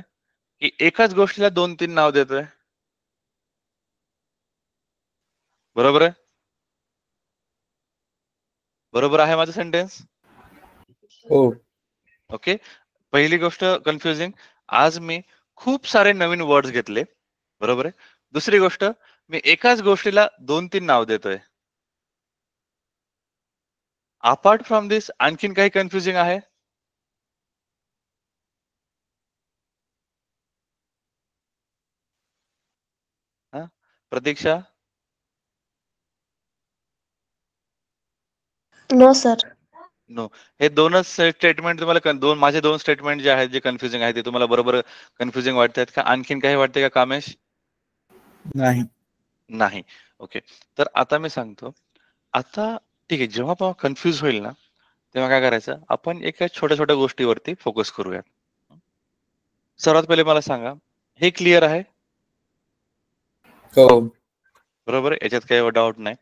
की एकाच गोष्टीला 2-3 नाव देतोय. बरोबर आहे? बरोबर आहे माझं सेंटेन्स? Oh. ओके. पहिली गोष्ट कन्फ्युजिंग, आज मी खूप सारे नवीन वर्ड्स घेतले. बरोबर आहे? दुसरी गोष्ट, मी एकाच गोष्टीला 2-3 नाव देतोय. अपार्ट फ्रॉम दिस आणखीन काही कन्फ्युजिंग आहे? प्रतीक्षा? No, sir. नो. हे दोनच स्टेटमेंट तुम्हाला माझे 2 स्टेटमेंट जे आहेत जे कन्फ्युजिंग आहेत ते तुम्हाला बरोबर कन्फ्युजिंग वाटतायत का? आणखीन काही वाटतंय का कामेश? नाही. नाही. ओके. तर आता मी सांगतो. आता ठीक आहे, जेव्हा पण कन्फ्यूज होईल ना, तेव्हा काय करायचं? आपण एका छोट्या-छोट्या गोष्टीवरती फोकस करूयात. सर्वात पहिले मला सांगा, हे क्लिअर आहे? हो. बरोबर आहे? याच्यात काही डाऊट नाही.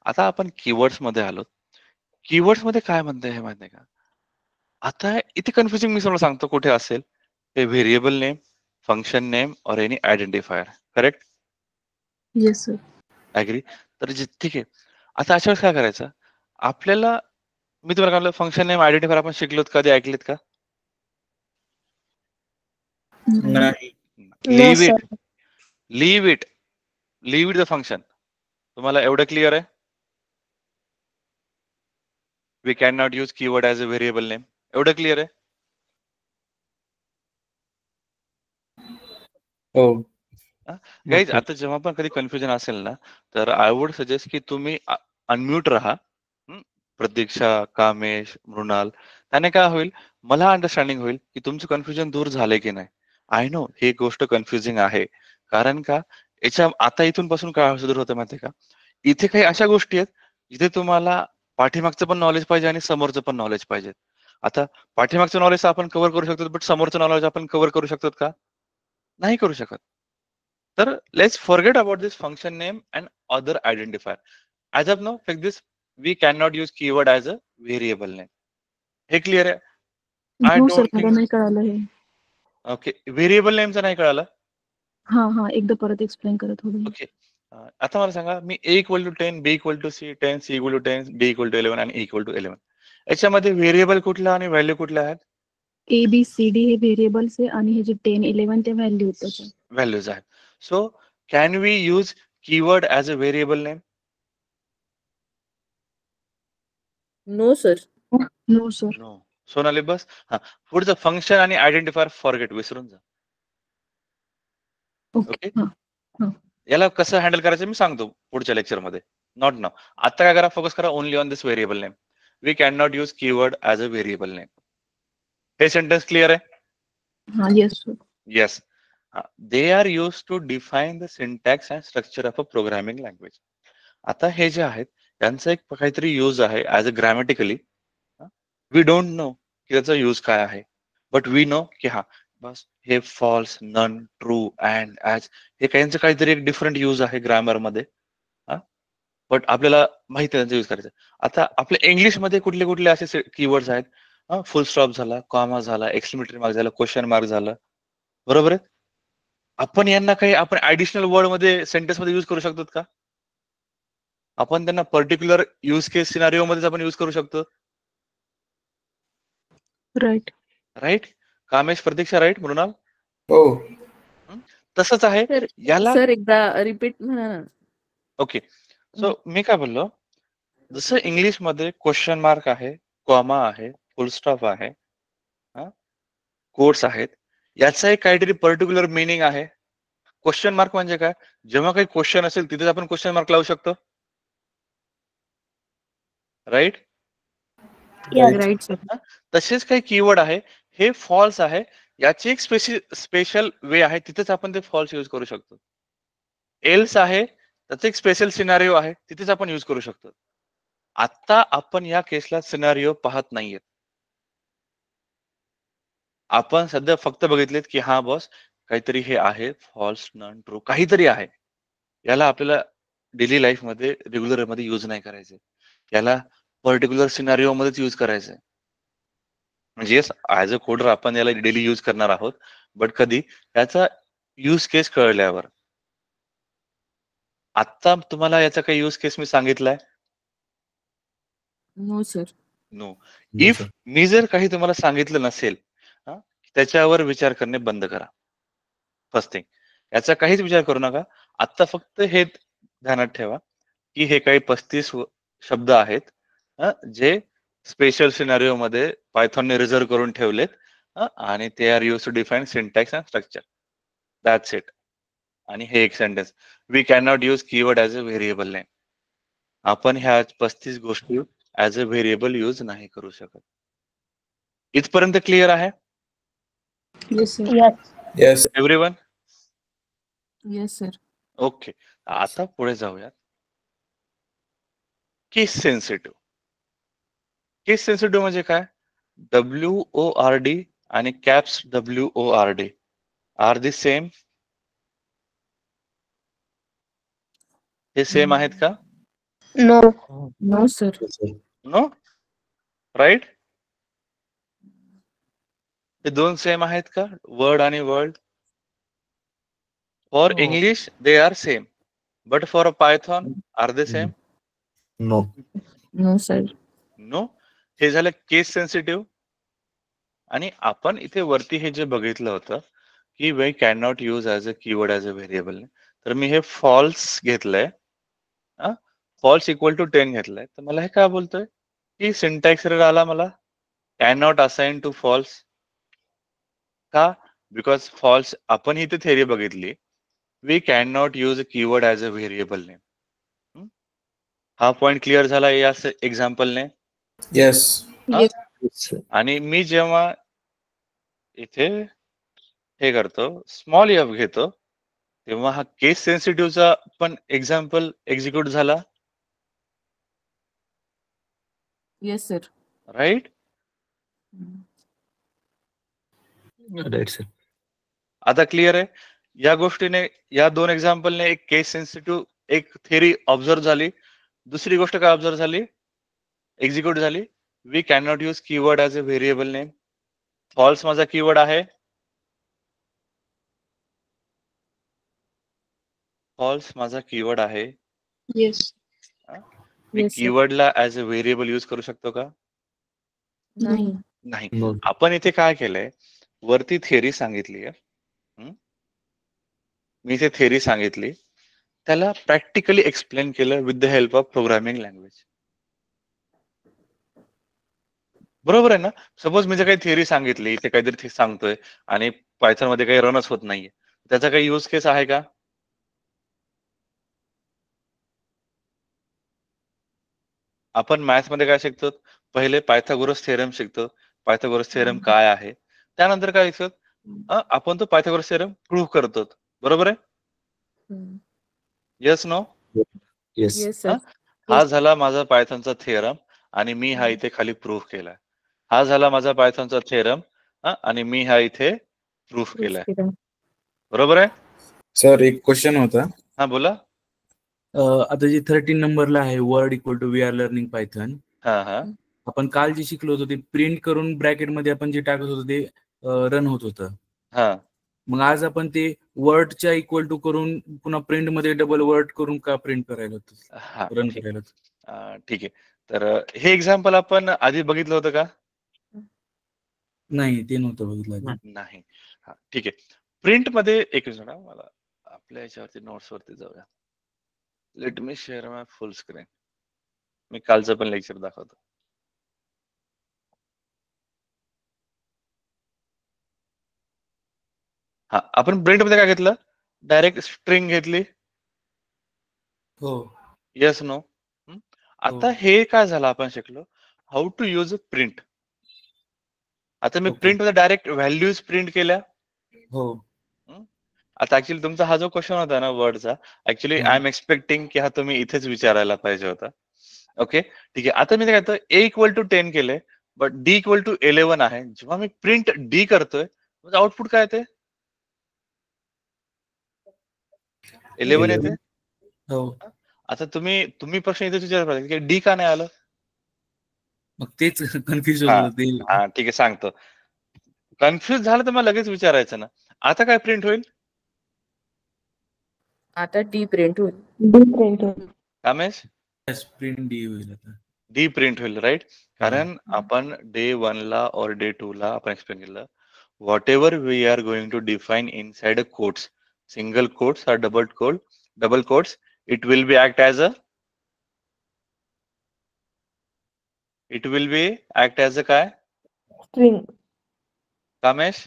आता आपण कीवर्ड्समध्ये आलो. कीवर्ड्समध्ये काय म्हणतंय हे माहिती आहे का? आता इथे कन्फ्युजिंग मी तुम्हाला सांगतो कुठे असेल. हे variable name, function name or any identifier. Correct? Yes sir. Agree? तर ठीक आहे. आता अशा वेळेस काय करायचं? आपल्याला मी तुम्हाला काय फंक्शन नेम, आयडेंटिफायर आपण शिकलोत, कधी ऐकलेत का? नाही. No, leave sir. It. Leave it. Leave it the function. तुम्हाला एवढं क्लिअर आहे? We can not use keyword as a variable name. एवढं क्लिअर आहे? हो. गाईज, आता जेव्हा पण कधी कन्फ्युजन असेल ना, तर आय वुड सजेस्ट की तुम्ही अनम्यूट राहा. प्रतीक्षा, कामेश, मृणाल. त्याने काय होईल, मला अंडरस्टँडिंग होईल की तुमचं कन्फ्युजन दूर झालंय की नाही. आय नो ही गोष्ट कन्फ्युजिंग आहे. कारण का आता इथून पासून काय सुरू होतं माहितीये का? इथे काही अशा गोष्टी आहेत जिथे तुम्हाला पाठीमागचं पण नॉलेज पाहिजे आणि समोरचं पण नॉलेज पाहिजे. आता पाठीमागचं नॉलेज आपण कव्हर करू शकतो, बट समोरचं नॉलेज आपण कव्हर करू शकतो का? नाही करू शकत. तर let's forget about this function name and other identifier. As of now फेक this. We can not use keyword as a variable name. हे क्लिअर आहे? आय हो सर, डोंट मला थिंक. नाही कळालं हे. ओके. व्हेरिएबल नेमचं नाही कळालं? हा, एकदा परत एक्सप्लेन करा थोडं. ओके. आता मला सांगा, मी A equal to 10, B equal to C10, C equal to 10, D equal to 11 आणि E इक्वल टू 11. याच्यामध्ये व्हेरिएबल कुठला आणि व्हॅल्यू कुठल्या आहेत? ABCD हे व्हेरिएबल्स आहे आणि हे जे 10, 11 ते व्हॅल्यू आहेत त्याच्या. व्हॅल्यूज आहेत. So can we use keyword as a variable name? No sir. No sir. No. Sonali बस. पुढचं फंक्शन आणि आयडेंटिफायर फॉरगेट, विसरून जा. ओके. ओके. याला कसं हँडल करायचं मी सांगतो पुढच्या लेक्चरमध्ये. नॉट नाव. आता काय करा, फोकस करा only on this variable name. We can not use keyword as a variable name. हे सेंटेन्स क्लिअर आहे? हा, yes sir. Yes. They are used to define the syntax and structure of a programming language. आता हे जे आहेत त्यांचा एक काहीतरी यूज आहे as a grammatically. We don't know की त्याचा यूज काय आहे, बट वी नो की बस हे false, none, true, and, as हे काहीतरी एक डिफरंट यूज आहे ग्रामरमध्ये. बट आपल्याला माहिती आहे त्यांचा यूज करायचा. आता आपल्या इंग्लिशमध्ये कुठले कुठले असे कीवर्ड्स आहेत? फुल स्टॉप झाला, कॉमा झाला, एक्सक्लेमेटरी मार्क झाला, क्वेश्चन मार्क झाला. बरोबर आहे? आपण यांना काही आपण ऍडिशनल वर्ड मध्ये सेंटेन्स मध्ये यूज करू शकतो का? आपण त्यांना पर्टिक्युलर यूज केस सिनारिओ मध्येच आपण यूज करू शकतो. राईट. राईट? कामेश, प्रतीक्षा, राईट? मृणाल? हो. तसंच आहे याला. सर एकदा रिपीट म्हणा ना. ओके. सो मी काय बोललो, जसं इंग्लिश मध्ये क्वेश्चन मार्क आहे, कॉमा आहे, फुल स्टॉप आहे, कोट्स आहेत, याचा एक काहीतरी पर्टिक्युलर मिनिंग आहे. क्वेश्चन मार्क म्हणजे काय? जेव्हा काही क्वेश्चन असेल तिथेच आपण क्वेश्चन मार्क लावू शकतो. राईट? Yes. Right sir. तसेच काही कीवर्ड आहे, हे फॉल्स आहे, याची एक स्पेशल वे आहे, तिथेच आपण ते फॉल्स यूज करू शकतो. एल्स आहे, त्याचं एक स्पेशल सिनारिओ आहे, तिथेच आपण यूज करू शकतो. आता आपण या केसला सिनारिओ पाहत नाहीये. आपण सध्या फक्त बघितलेत की हा बॉस काहीतरी हे आहे, फॉल्स, नन, ट्रू काहीतरी आहे. याला आपल्याला डेली लाईफ मध्ये रेग्युलर मध्ये यूज नाही करायचे. याला पर्टिक्युलर सिनारिओ मध्येच यूज करायचंय. म्हणजे ऍज अ कोडर आपण याला डेली यूज करणार आहोत, बट कधी याचा यूज केस कळल्यावर. आता तुम्हाला याचा काही यूज केस मी सांगितलाय? No sir. No. No, if sir. मी जर काही तुम्हाला सांगितलं नसेल, त्याच्यावर विचार करणे बंद करा. फर्स्ट थिंग, याचा काहीच विचार करू नका. आता फक्त हे ध्यानात ठेवा की हे काही 35 शब्द आहेत, जे स्पेशल सिनारिओ मध्ये पायथॉनने रिझर्व करून ठेवलेत, आणि ते are use to define syntax and structure. That's it. आणि हे एक sentence, we can not use keyword as a variable name. आपण ह्या 35 गोष्टी ऍज अ व्हेरिएबल यूज नाही करू शकत. इथपर्यंत क्लिअर आहे yes sir. Yes. Yes. Everyone? Yes sir. Okay. आता पुढे जाऊयात. केस सेन्सिटिव्ह. केस सेन्सिटिव्ह म्हणजे काय? WORD आणि caps WORD are the same? हे सेम आहेत का? No. No sir. Yes, sir. No. Right? हे दोन सेम आहेत का? वर्ड आणि वर्ड? फॉर हो. English they are same, but for Python are they same? No. No sir. No. हे झालं केस सेन्सिटिव्ह. आणि आपण इथे वरती हे जे बघितलं होतं की we can not use as a keyword as a variable, तर मी हे फॉल्स घेतलंय. फॉल्स इक्वल टू 10 घेतलंय. तर मला हे काय बोलतोय की सिंटॅक्स एरर आला मला, can not assign to false. का? बिकॉज फॉल्स, आपण इथे थेरी बघितली, we can not use a keyword as a variable name. हा पॉइंट क्लिअर झाला या एक्झाम्पलने. Yes. Yes. Yes, sir. आणि मी जेव्हा इथे हे करतो, स्मॉल एफ घेतो, तेव्हा हा केस सेन्सिटिव्हचा पण एक्झाम्पल एक्झिक्यूट झाला. Yes sir. Right? Right, sir. आता क्लिअर आहे? या गोष्टीने, या दोन एक्झाम्पलने एक केस सेन्सिटिव्ह एक थेरी ऑब्झर्व झाली. दुसरी गोष्ट काय ऑब्झर्व झाली, एक्झिक्यूट झाली? We can not use keyword as a variable name. False माझा कीवर्ड आहे. फॉल्स माझा कीवर्ड आहे. Yes. मी Yes, sir. कीवर्डला ऍज अ व्हेरिएबल यूज करू शकतो का? नाही. नाही. No. आपण इथे काय केलंय, वरती थेरी सांगितली आहे, मी इथे थेरी सांगितली, त्याला प्रॅक्टिकली एक्सप्लेन केलं with the help of programming language. बरोबर आहे ना? सपोज मी जर काही थेरी सांगितली, इथे काहीतरी सांगतोय आणि पायथॉन मध्ये काही रनच होत नाहीये, त्याचा काही यूज केस आहे का? आपण मॅथ्स मध्ये काय शिकतो? पहिले पायथागोरस थेरम शिकतो. पायथागोरस थेरम काय आहे, त्यानंतर काय शिकतो, आपण तो पायथागोरस थेरम प्रूव्ह करतो. बरोबर आहे? Yes no? Yes. Yes sir. हा झाला माझा पायथॉनचा थेरम आणि मी हा इथे खाली प्रूव्ह केलाय. हा झाला माझा पायथॉनचा थेरम, आणि मी हा इथे प्रूव्ह केलाय. बरोबर आहे? सर एक क्वेश्चन होता. हा बोला. आता जे 13 नंबरला आहे word equal to we are learning Python, हा हा आपण काल जे शिकलो होतो ते प्रिंट करून ब्रॅकेट मध्ये आपण जे टाकत होतो ते रन होत होतं. हा. मग आज आपण ते वर्डच्या इक्वल टू करून पुन्हा प्रिंट मध्ये डबल वर्ड करून का प्रिंट करायला होतं, हा रन ठीक करायला होतं? ठीक आहे. तर हे एक्झाम्पल आपण आधी बघितलं होतं का? नाही, ते नव्हतं बघितलं आधी. नाही. हा ठीक आहे. प्रिंट मध्ये एक मिनिट, मला आपल्या याच्यावरती नोट्स वरती जाऊया. लेट मी शेअर माय फुल स्क्रीन. मी कालचं पण लेक्चर दाखवतो. हा, आपण प्रिंट मध्ये काय घेतलं? डायरेक्ट स्ट्रिंग घेतली. हो. Yes no? आता हे काय झालं, आपण शिकलो हाऊ टू यूज प्रिंट. आता मी Okay. प्रिंट मध्ये डायरेक्ट व्हॅल्यूज प्रिंट केल्या. हो. आता ऍक्च्युली तुमचा हा जो क्वेश्चन होता ना वर्डचा, ऍक्च्युली आय एम एक्सपेक्टिंग की हा तुम्ही इथेच विचारायला पाहिजे होता. ओके ठीक आहे. आता मी काय करतो, A इक्वल टू 10 केले, बट डी इक्वल टू 11 आहे. जेव्हा मी प्रिंट डी करतोय म्हणजे आउटपुट काय येते? 11 येते. हो. आता तुम्ही प्रश्न इथे विचारला पाहिजे की डी का नाही आलं? मग तेच कन्फ्युज हा, होत ते. हा ठीक आहे सांगतो. कन्फ्युज झालं तर मला लगेच विचारायचं ना. आता काय प्रिंट होईल? आता डी प्रिंट होईल. Different. कामेश? प्रिंट डी होईल आता. डी प्रिंट होईल राईट. कारण आपण डे 1 ला और डे 2 ला आपण एक्सप्लेन केलं whatever we are going to define inside a quotes, single quotes or double quotes, it will be act as a काय? String. Kamesh?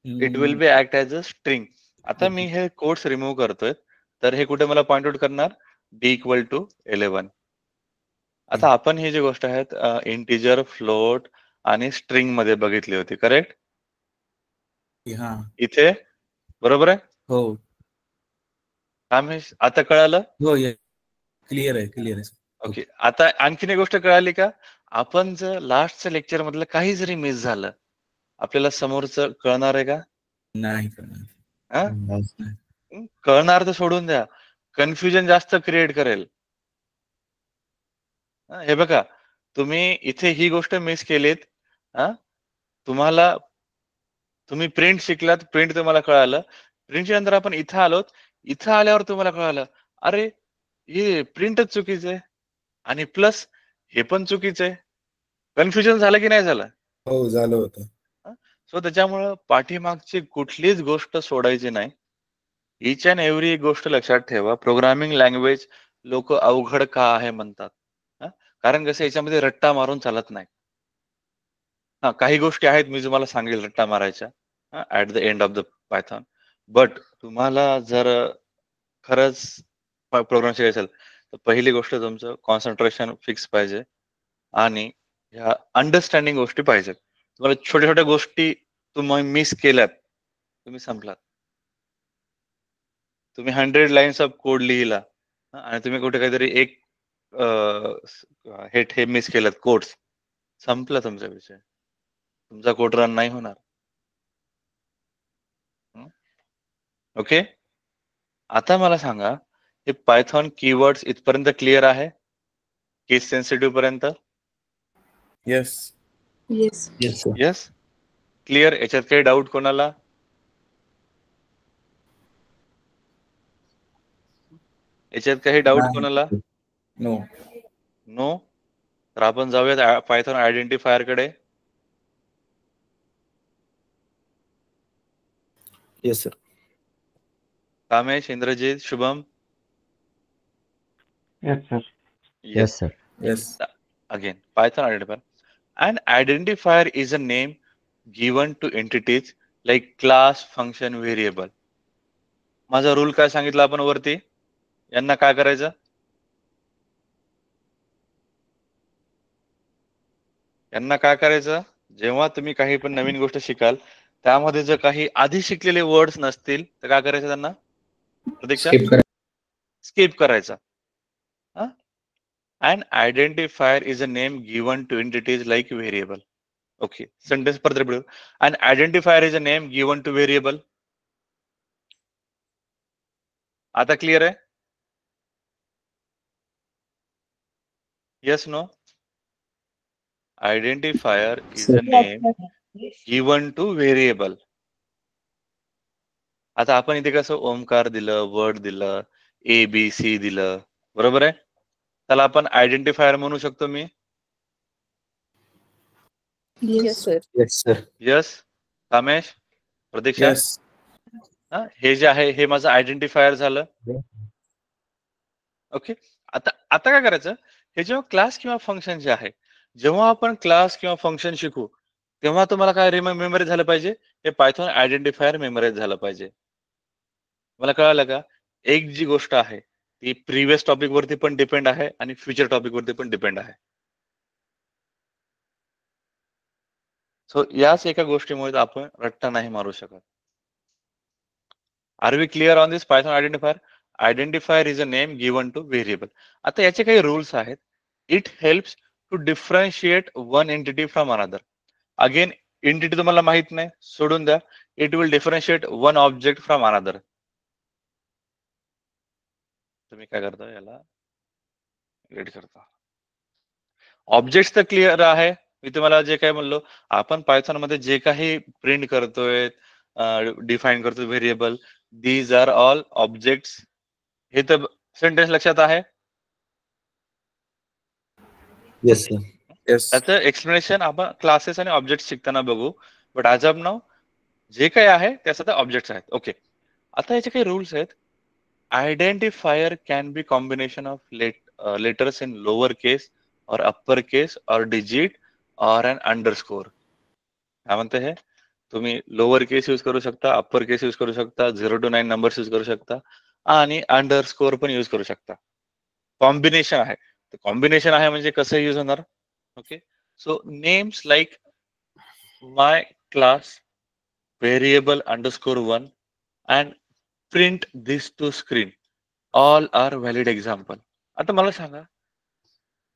It will be act as a string. आता मी हे quotes remove करतोय तर हे कुठे मला point out करणार? D equal to 11. आता आपण ही जी गोष्ट आहेत इंटिजर, फ्लोट आणि स्ट्रिंग मध्ये बघितली होती, करेक्ट? हा. इथे बरोबर आहे? हो. कामेश आता कळालं? हो, क्लिअर आहे. ओके. आता आणखीन एक गोष्ट कळाली का? आपण जर लास्टच्या लेक्चर मधलं काही जरी मिस झालं आपल्याला समोरचं कळणार आहे का? नाही हा? कळणार तर सोडून द्या, कन्फ्युजन जास्त क्रिएट करेल. हे बघा, तुम्ही इथे ही गोष्ट मिस केलीत. तुम्ही प्रिंट शिकलात, प्रिंट तुम्हाला कळालं. प्रिंटच्या नंतर आपण इथं आलोत, इथं आल्यावर तुम्हाला कळालं अरे हे प्रिंटच चुकीचं आहे आणि प्लस हे पण चुकीचं आहे. कन्फ्युजन झालं की नाही झालं? हो, झालं होतं. सो त्याच्यामुळं पाठीमागची कुठलीच गोष्ट सोडायची नाही. इच अँड एव्हरी गोष्ट लक्षात ठेवा. प्रोग्रामिंग लँग्वेज लोक अवघड का आहे म्हणतात, कारण कसं याच्यामध्ये रट्टा मारून चालत नाही. हा, काही गोष्टी आहेत मी तुम्हाला सांगेल रट्टा मारायच्या at the end of the Python. But तुम्हाला जर खरंच प्रोग्राम शिकायचा असेल तर पहिली गोष्ट तुमचं कॉन्सन्ट्रेशन फिक्स पाहिजे आणि ह्या अंडरस्टँडिंग गोष्टी पाहिजेत. तुम्हाला छोट्या छोट्या गोष्टी तुम्ही मिस केल्यात, तुम्ही संपलात. तुम्ही 100 लाईन्स ऑफ कोड लिहिला आणि तुम्ही कुठे काहीतरी एक हे मिस केलं कोड्स, संपला तुमचा विषय. तुमचा कोड रन नाही होणार. ओके. आता मला सांगा हे पायथॉन कीवर्ड्स इथपर्यंत क्लिअर आहे? केस सेन्सिटिव्ह पर्यंत? येस. Yes clear. याच्यात काही डाऊट कोणाला? याच्यात काही डाऊट कोणाला? नो. तर आपण जाऊयात पायथॉन आयडेंटिफायर कडे. Yes sir. Kamesh, Indrajit, Shubham? Yes sir. Again, Python identifier. An identifier is a name given to entities like class, function, variable. माझा रूल काय सांगितलं आपण वरती? यांना काय करायचं? यांना काय करायचं? जेव्हा तुम्ही काही पण नवीन गोष्ट शिकाल त्यामध्ये जर काही आधी शिकलेले वर्ड्स नसतील तर काय करायचं त्यांना? प्रतीक्षा? स्किप करायचा. An identifier is a name given to entities like variable. Okay. Sentence परत repeat. An identifier is a name given to variable. आता क्लियर आहे? Yes, no? Identifier is a name given to variable. आता आपण इथे कसं ओमकार दिलं, word दिलं, ABC दिलं, बरोबर आहे? त्याला आपण आयडेंटिफायर म्हणू शकतो मी? Yes, sir. Yes sir. Yes. Kamesh, Pratiksha? हे जे आहे हे माझं आयडेंटिफायर झालं. ओके. आता काय करायचं? हे जेव्हा क्लास किंवा फंक्शन जे आहे, जेव्हा आपण क्लास किंवा फंक्शन शिकू तेव्हा तुम्हाला काय मेमरी झालं पाहिजे? हे पायथॉन आयडेंटिफायर मेमराईज झालं पाहिजे. मला कळालं का? एक जी गोष्ट आहे ती प्रिव्हियस टॉपिक वरती पण डिपेंड आहे आणि फ्युचर टॉपिक वरती पण डिपेंड आहे. सो याच एका गोष्टीमुळे आपण रट्टा नाही मारू शकत. Are we clear on this Python identifier? Identifier is a name given to variable. आता याचे काही रूल्स आहेत. It helps to differentiate one entity from another. Again entity तुम्हाला माहित नाही, सोडून द्या. It will differentiate one object from another. तुम्ही काय करता, याला रीड करता. ऑब्जेक्ट तर क्लिअर आहे. मी तुम्हाला जे काय म्हणलो, आपण पायथॉन मध्ये जे काही प्रिंट करतोय, डिफाईन करतोय variable, these are all objects. हे तर सेंटेन्स लक्षात आहे. Yes sir. येस. त्याचं एक्सप्लेनेशन आपण क्लासेस आणि ऑब्जेक्ट शिकताना बघू. बट ॲज ऑफ नाव जे काही आहे त्या सध्या ऑब्जेक्ट्स आहेत. ओके, आता याचे काही रूल्स आहेत. Identifier can be combination of letters in lower case or upper केस और डिजिट और एन अंडरस्कोर. काय म्हणते हे, तुम्ही लोअर केस यूज करू शकता, अप्पर केस यूज करू शकता, 0 to 9 नंबर्स यूज करू शकता आणि अंडरस्कोर पण यूज करू शकता. कॉम्बिनेशन आहे. कॉम्बिनेशन आहे म्हणजे कसं यूज होणार. Okay, so names like my class variable underscore 1 and print this to screen all are valid example. आता मला सांगा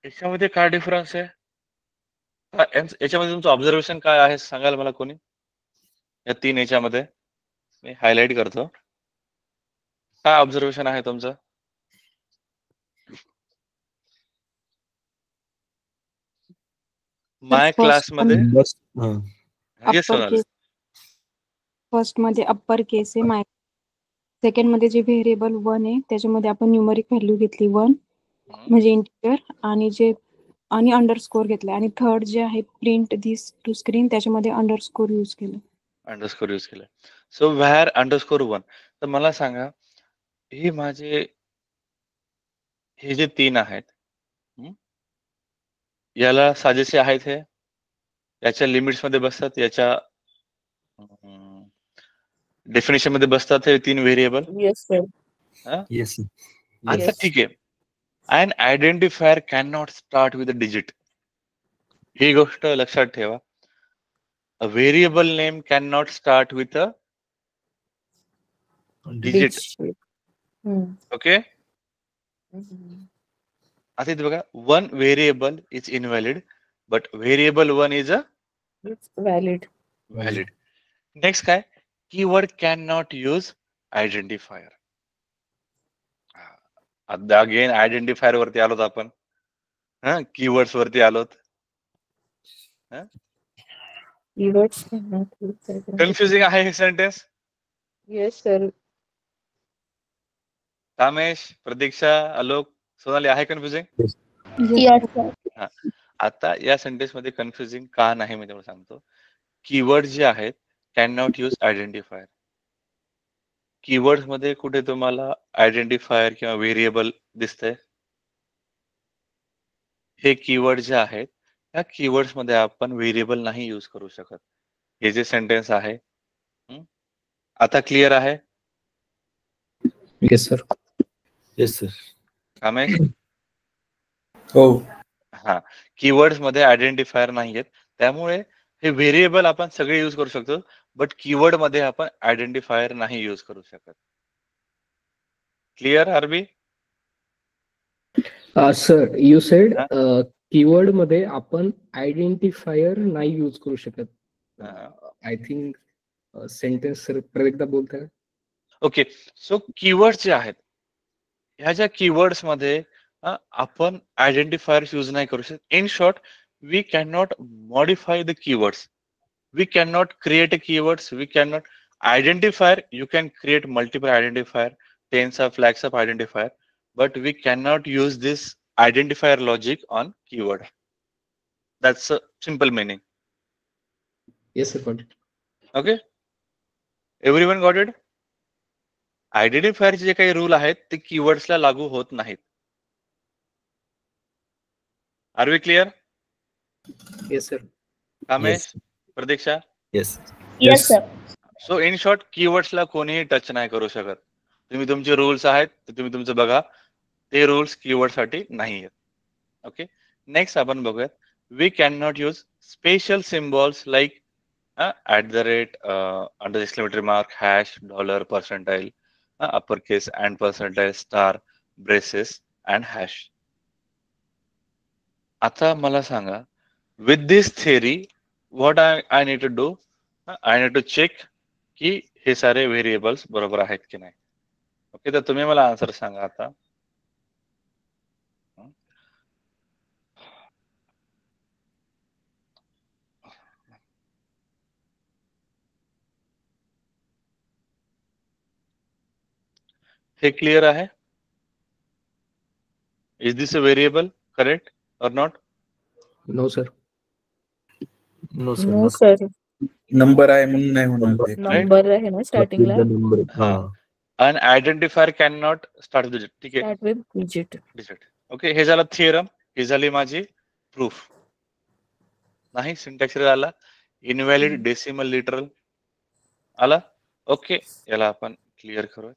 याच्यामध्ये काय डिफरन्स आहे, याच्यामध्ये तुमचं ऑब्झर्वेशन काय आहे सांगाल मला कोणी. या 3 याच्यामध्ये मी हायलाइट करतो. काय ऑब्झर्वेशन आहे तुमचं. माय क्लास मध्ये येस सोनाली. फर्स्ट मध्ये अप्पर केस आहे, माय सेकंड मध्ये जे व्हेरिएबल 1 आहे त्याच्यामध्ये आपण न्यूमरिक व्हॅल्यू घेतली 1 म्हणजे इंटिजर, आणि जे आणि अंडरस्कोर घेतला, आणि थर्ड जे आहे प्रिंट दिस टू स्क्रीन त्याच्यामध्ये अंडरस्कोर यूज केलं. अंडरस्कोर यूज केलं. So where underscore 1. तर मला सांगा हे माझे हे जे 3 आहेत, याला साजेसे आहेत हे, याच्या लिमिट्स मध्ये बसतात, याच्या डेफिनेशन मध्ये बसतात हे 3 variable. Yes, sir. Yes sir. आता Yes. ठीक आहे. And identifier can not start with a digit. ही गोष्ट लक्षात ठेवा. A variable name can not start with a digit. Hmm. Okay, Mhm. आता इथे बघा, one variable is invalid but variable 1 is a It's valid. Valid. Next काय, keyword can not use identifier. Again identifier वरती आलोत आपण, keywords वरती आलोत. Keywords cannot use identifier. Confusing आहे हे सेंटेन्स. Yes, sir. कामेश, प्रतीक्षा, आलोक, सोनाली, आहे कन्फ्युजिंग. Yes, sir. आता या सेंटेन्स मध्ये कन्फ्युजिंग का नाही मी तुम्हाला सांगतो. कीवर्ड जे आहेत can not use identifier. Keyword मध्ये कुठे तुम्हाला आयडेंटिफायर किंवा व्हेरिएबल दिसतंय. हे कीवर्ड जे आहेत या कीवर्ड्स मध्ये आपण व्हेरिएबल नाही यूज करू शकत. हे जे सेंटेन्स आहे, आता क्लिअर आहे. Yes sir. Yes sir. Kamesh, हो. हा, कीवर्ड्स मध्ये आयडेंटिफायर नाहीयेत, त्यामुळे हे व्हेरिएबल आपण सगळे यूज करू शकतो, बट कीवर्ड मध्ये आपण आयडेंटिफायर नाही यूज करू शकत. Clear are we. Sir you said हा? कीवर्ड मध्ये आपण आयडेंटिफायर नाही यूज करू शकत. आय थिंक सेंटेन्स सर परत एकदा बोलताय. ओके, सो कीवर्ड जे आहेत ह्या ज्या कीवर्ड्स मध्ये आपण आयडेंटिफायर्स यूज नाही करू शकत. In short, we can not modify the keywords, we can not create a keywords, we can not identifier. You can create multiple identifier, tens of lakhs of identifier, but we cannot use this identifier logic on keyword. That's a simple meaning. Yes sir, got it. Okay, everyone got it. Identifier जे काही rule आहेत ते keywords ला लागू होत नाहीत. Are we clear? Yes sir. Kamesh, Pradiksha? Yes. Yes, sir. So in short, keywords ला कोणीही टच नाही करू शकत. तुम्ही तुमचे रूल्स आहेत ते तुम्ही तुमचं बघा, ते रूल्स कीवर्ड साठी नाही आहेत. ओके, नेक्स्ट आपण बघूयात. We can not use special symbols like @, under exclamatory mark, hash, dollar, percentile, upper case and percentile, star, braces and hash. आता मला सांगा, with this theory what I need to do, I need to check की हे सारे variables बरोबर आहेत की नाही. ओके, तर तुम्ही मला आन्सर सांगा आता. हे क्लिअर आहे? Is this a variable correct or not? No sir. No sir. No sir. Number आहे म्हणून नाही होणार ते. नंबर आहे ना स्टार्टिंगला. नंबर. हा. An identifier can not start with digit. ठीक आहे, start with digit. Digit. Okay, हे झालं थिअरम, ही झाली माझी प्रूफ. नाही, सिंटॅक्स आला. इनव्हॅलिड डेसिमल लिटरल आला. ओके, याला आपण क्लिअर करूया.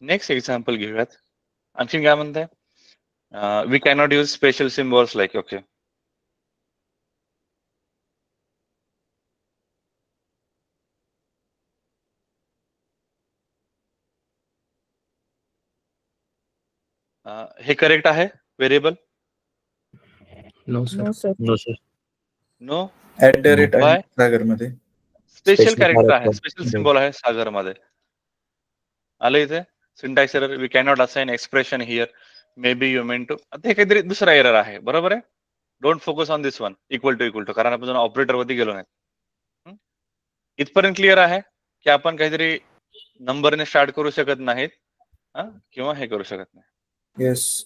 नेक्स्ट एक्झाम्पल घेऊयात. आणखी काय म्हणताय? We cannot use special symbols like. Okay, हे करेक्ट आहे variable? No sir. No sir. No sir. No. @ Why? आहे सागर मध्ये. स्पेशल Special कॅरेक्टर आहे, character. स्पेशल सिम्बॉल आहे सागर मध्ये. आलं इथे syntax error. We cannot assign expression here. Maybe you mean to. आता हे काहीतरी दुसरा एरर आहे, बरोबर आहे. Don't focus on this one, equal to, कारण आपण ऑपरेटर वरती गेलो नाही. इथपर्यंत क्लिअर आहे की आपण काहीतरी नंबरने स्टार्ट करू शकत नाहीत किंवा हे करू शकत नाही. येस.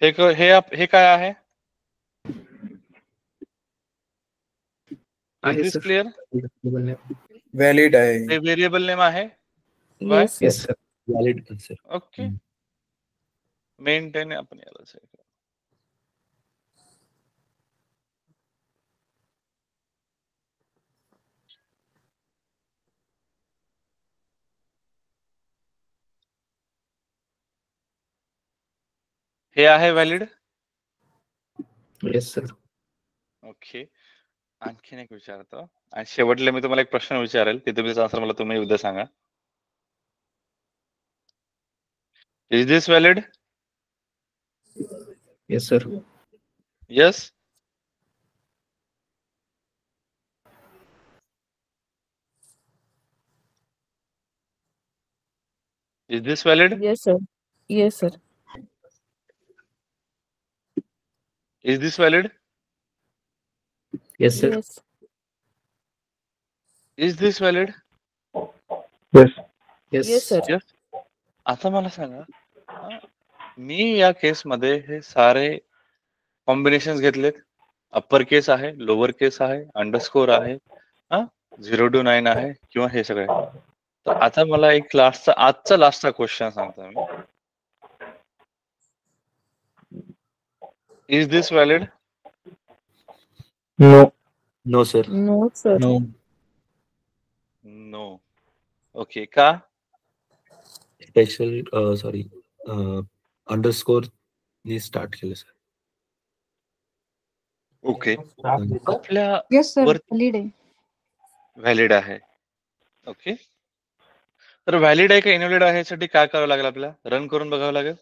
हे काय आहे? आहे दिस सर. क्लिअर? व्हॅलिड आहे. हे व्हेरिएबल नेम आहे. Why? Yes yes sir. Sir. Valid sir. Okay, maintain आपण याला say. हे आहे व्हॅलिड. Yes sir. ओके, आणखीन एक विचारतो आणि शेवटला मी तुम्हाला एक प्रश्न विचारेल, ते तुम्ही आन्सर मला तुम्ही उद्या सांगा. Is this valid? Yes sir. Yes. Is this valid? Yes sir. Yes sir. Is this valid? Yes sir. Yes. Is this valid? Yes. Yes sir. Yes. आता मला सांगा, मी या केस मध्ये हे सारे कॉम्बिनेशन घेतलेत. अप्पर केस आहे, लोअर केस आहे, अंडरस्कोर आहे, 0 to 9 आहे किंवा हे सगळे. तर आता मला एक आजचा लास्टचा क्वेश्चन सांगतो मी. Is this valid? No. No sir. No sir. No. No. Okay, का? स्पेशल सॉरी अंडरस्कोर ने स्टार्ट केलं सर. ओके, आपल्या येस सर. वर व्हॅलिड आहे. व्हॅलिड आहे. ओके, तर व्हॅलिड आहे का इनव्हॅलिड आहे यासाठी काय करावं लागेल? आपल्याला रन करून बघावं लागेल.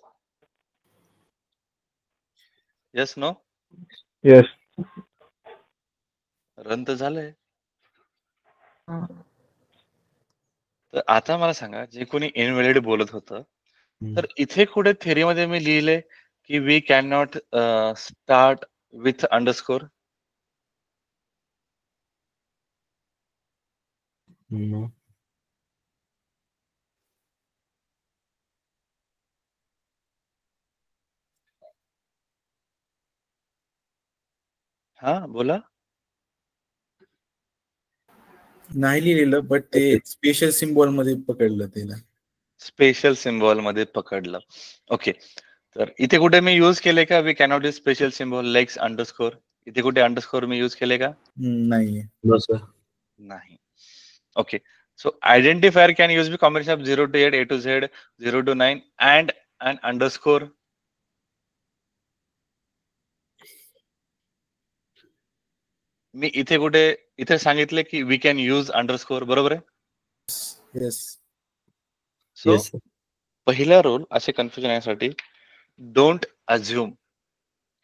Yes, no? येस. रन तर झालंय. हा. तर आता मला सांगा, जे कोणी इनव्हॅलिड बोलत होतं, तर इथे कुठे थेरी मध्ये मी लिहिले की we can not start with underscore? No. हा, बोला. नाही लिहिलेलं, बट ते स्पेशल सिम्बॉल मध्ये पकडलं त्याला. स्पेशल सिम्बॉल मध्ये पकडलं. ओके, तर इथे कुठे मी यूज केले का we cannot use special symbol like underscore? इथे कुठे अंडरस्कोर मी यूज केले का? नाहीये. No sir. नाही. Okay, so identifier can use be combination of 0 to 8, A to Z, 0 to 9 and an underscore. मी इथे सांगितले की वी कॅन यूज अंडरस्कोर, बरोबर आहे? येस. So yes sir. पहिला रूल असे कन्फ्युजन येण्यासाठी, डोंट अज्युम.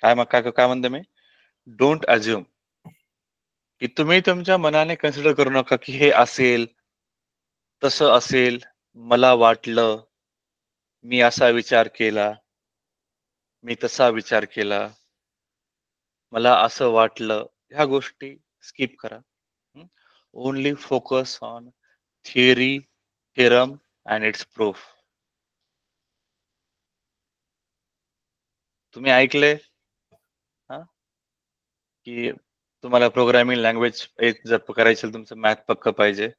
काय म्हणते मी? डोंट अज्युम, की तुम्ही तुमच्या मनाने कन्सिडर करू नका की हे असेल, तसं असेल, मला वाटलं, मी असा विचार केला, मी तसा विचार केला, मला असं वाटलं. ह्या गोष्टी स्किप करा. Only focus on theory, theorem and it's proof. तुम्ही ऐकले की तुम्हाला प्रोग्रामिंग लँग्वेज जर करायची असेल, तुमचं मॅथ पक्क पाहिजे,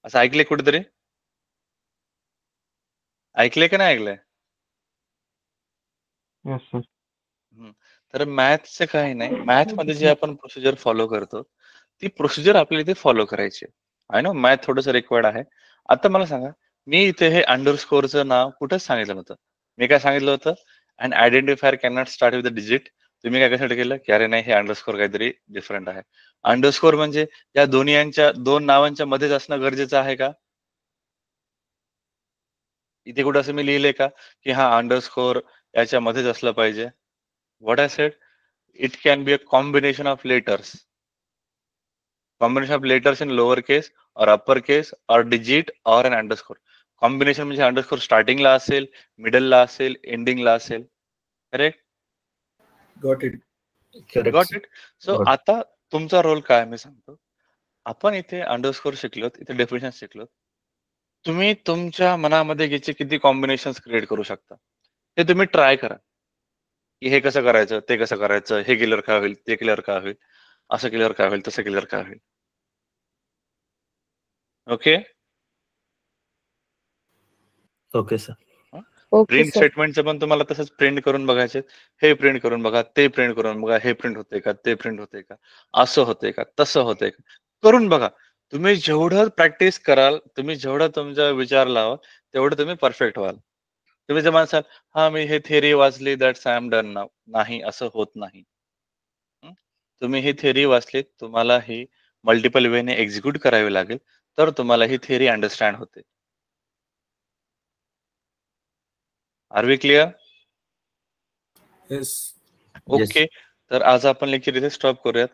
असं ऐकले कुठेतरी? ऐकले का नाही ऐकलंय? Yes sir. तर मॅथचं काही नाही. मॅथ मध्ये जे आपण प्रोसिजर फॉलो करतो, ती प्रोसिजर आपल्याला इथे फॉलो करायची. आय नो मॅथ थोडंसं रिक्वायर्ड आहे. आता मला सांगा, मी इथे हे अंडरस्कोरचं नाव कुठेच सांगितलं नव्हतं. मी काय सांगितलं होतं? And identifier can not start with the digit. तुम्ही काय कशासाठी केलं की अरे नाही, हे अंडरस्कोर काहीतरी डिफरंट आहे. अंडरस्कोर म्हणजे या दोन नावांच्या मध्येच असणं गरजेचं आहे का? इथे कुठं असं मी लिहिलंय का की हा अंडरस्कोर याच्या मध्येच असलं पाहिजे? What I said, it can be a combination of letters. Combination of letters in lower case or upper case or digit or an underscore. Combination म्हणजे अंडरस्कोर स्टार्टिंगला असेल, मिडलला असेल, एंडिंगला असेल. Correct? Got it. Correct. Got it. So Got it. आता तुमचा role काय मी सांगतो. आपण इथे अंडरस्कोर शिकलोत, इथे डेफिनेशन शिकलोत. तुम्ही तुमच्या मनामध्ये याचे किती कॉम्बिनेशन क्रिएट करू शकता हे तुम्ही ट्राय करा, की हे कसं करायचं, ते कसं करायचं, हे केल्यावर काय होईल, ते केल्यावर काय होईल, असं केल्यावर काय होईल, तसं केल्यावर काय होईल. Okay. Okay sir. Okay print sir. स्टेटमेंटचं पण तुम्हाला तसंच प्रिंट करून बघायचे. हे प्रिंट करून बघा, ते प्रिंट करून बघा, हे प्रिंट होते का, ते प्रिंट होते का, असं होते का, तसं होते का, करून बघा. तुम्ही जेवढं प्रॅक्टिस कराल, तुम्ही जेवढं तुमचा विचार लावाल, तेवढं तुम्ही परफेक्ट व्हाल. तुम्ही जर म्हणसाल हा मी हे थिअरी वाचली, दॅट्स आय एम डन नाव, नाही, असं होत नाही. तुम्ही ही थिअरी वाचली, तुम्हाला ही मल्टिपल वेने एक्झिक्यूट करावी लागेल, तर तुम्हाला ही थिअरी अंडरस्टँड होते. Are we clear? Yes. Okay. तर आज आपण लेक्चर इथे स्टॉप करूयात.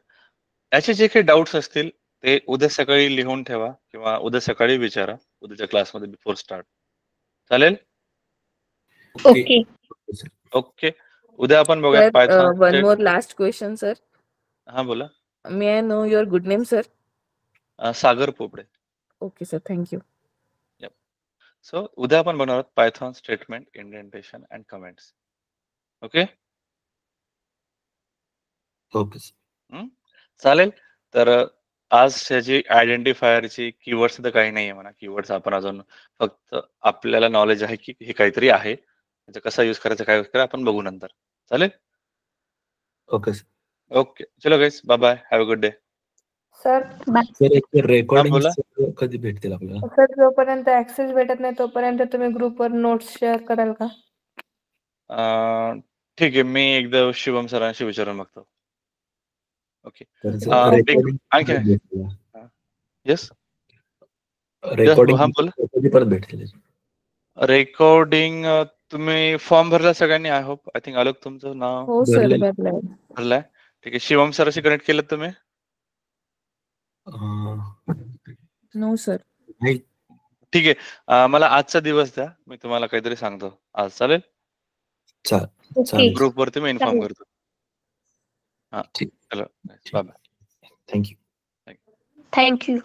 याचे जे काही डाऊट्स असतील ते उद्या सकाळी लिहून ठेवा किंवा उद्या सकाळी विचारा उद्याच्या क्लासमध्ये बिफोर स्टार्ट. चालेल? ओके. ओके. उद्या आपण बघूयात Sir, Python. one more last question, sir. हा बोला. May I know your good name, sir? Sagar Popade. Okay, sir. Thank you. So उद्या आपण बनवणार आहोत Python statement, indentation and comments. Okay. Okay. चालेल. तर आज त्याची आयडेंटिफायरची कीवर्ड्स तर काही नाहीये म्हणा. कीवर्ड्स आपण अजून फक्त आपल्याला नॉलेज आहे की हे काहीतरी आहे. त्याचा कसा यूज करायचा, काय यूज करायचा आपण बघू नंतर. चालेल? Okay sir. ओके. चलो guys, bye bye. Have a good day. Sir sir recording बोला. कधी भेटतील आपल्याला? सर जोपर्यंत ऍक्सेस भेटत नाही तोपर्यंत तुम्ही ग्रुपवर नोट्स शेअर कराल का? ठीक आहे. मी एकदा शिवम सरांशी विचारून बघतो. ओके. Recording yes. रेकॉर्डिंग हा बोला. कधी परत भेटेल? रेकॉर्डिंग तुम्ही फॉर्म भरला सगळ्यांनी? I hope. आय थिंक आलं तुमचं नाव. हो सर, भरलेलं. भरलाय. भरलाय. ठीक आहे. शिवम सरांशी कनेक्ट केलं तुम्ही? No sir. नाही. ठीक आहे. मला आजचा दिवस द्या, मी तुम्हाला काहीतरी सांगतो आज. चालेल? ओके. ग्रुपवरती मी इन्फॉर्म चालेल. करतो. हा. ठीक. चलो bye bye. Thank you. Thank you.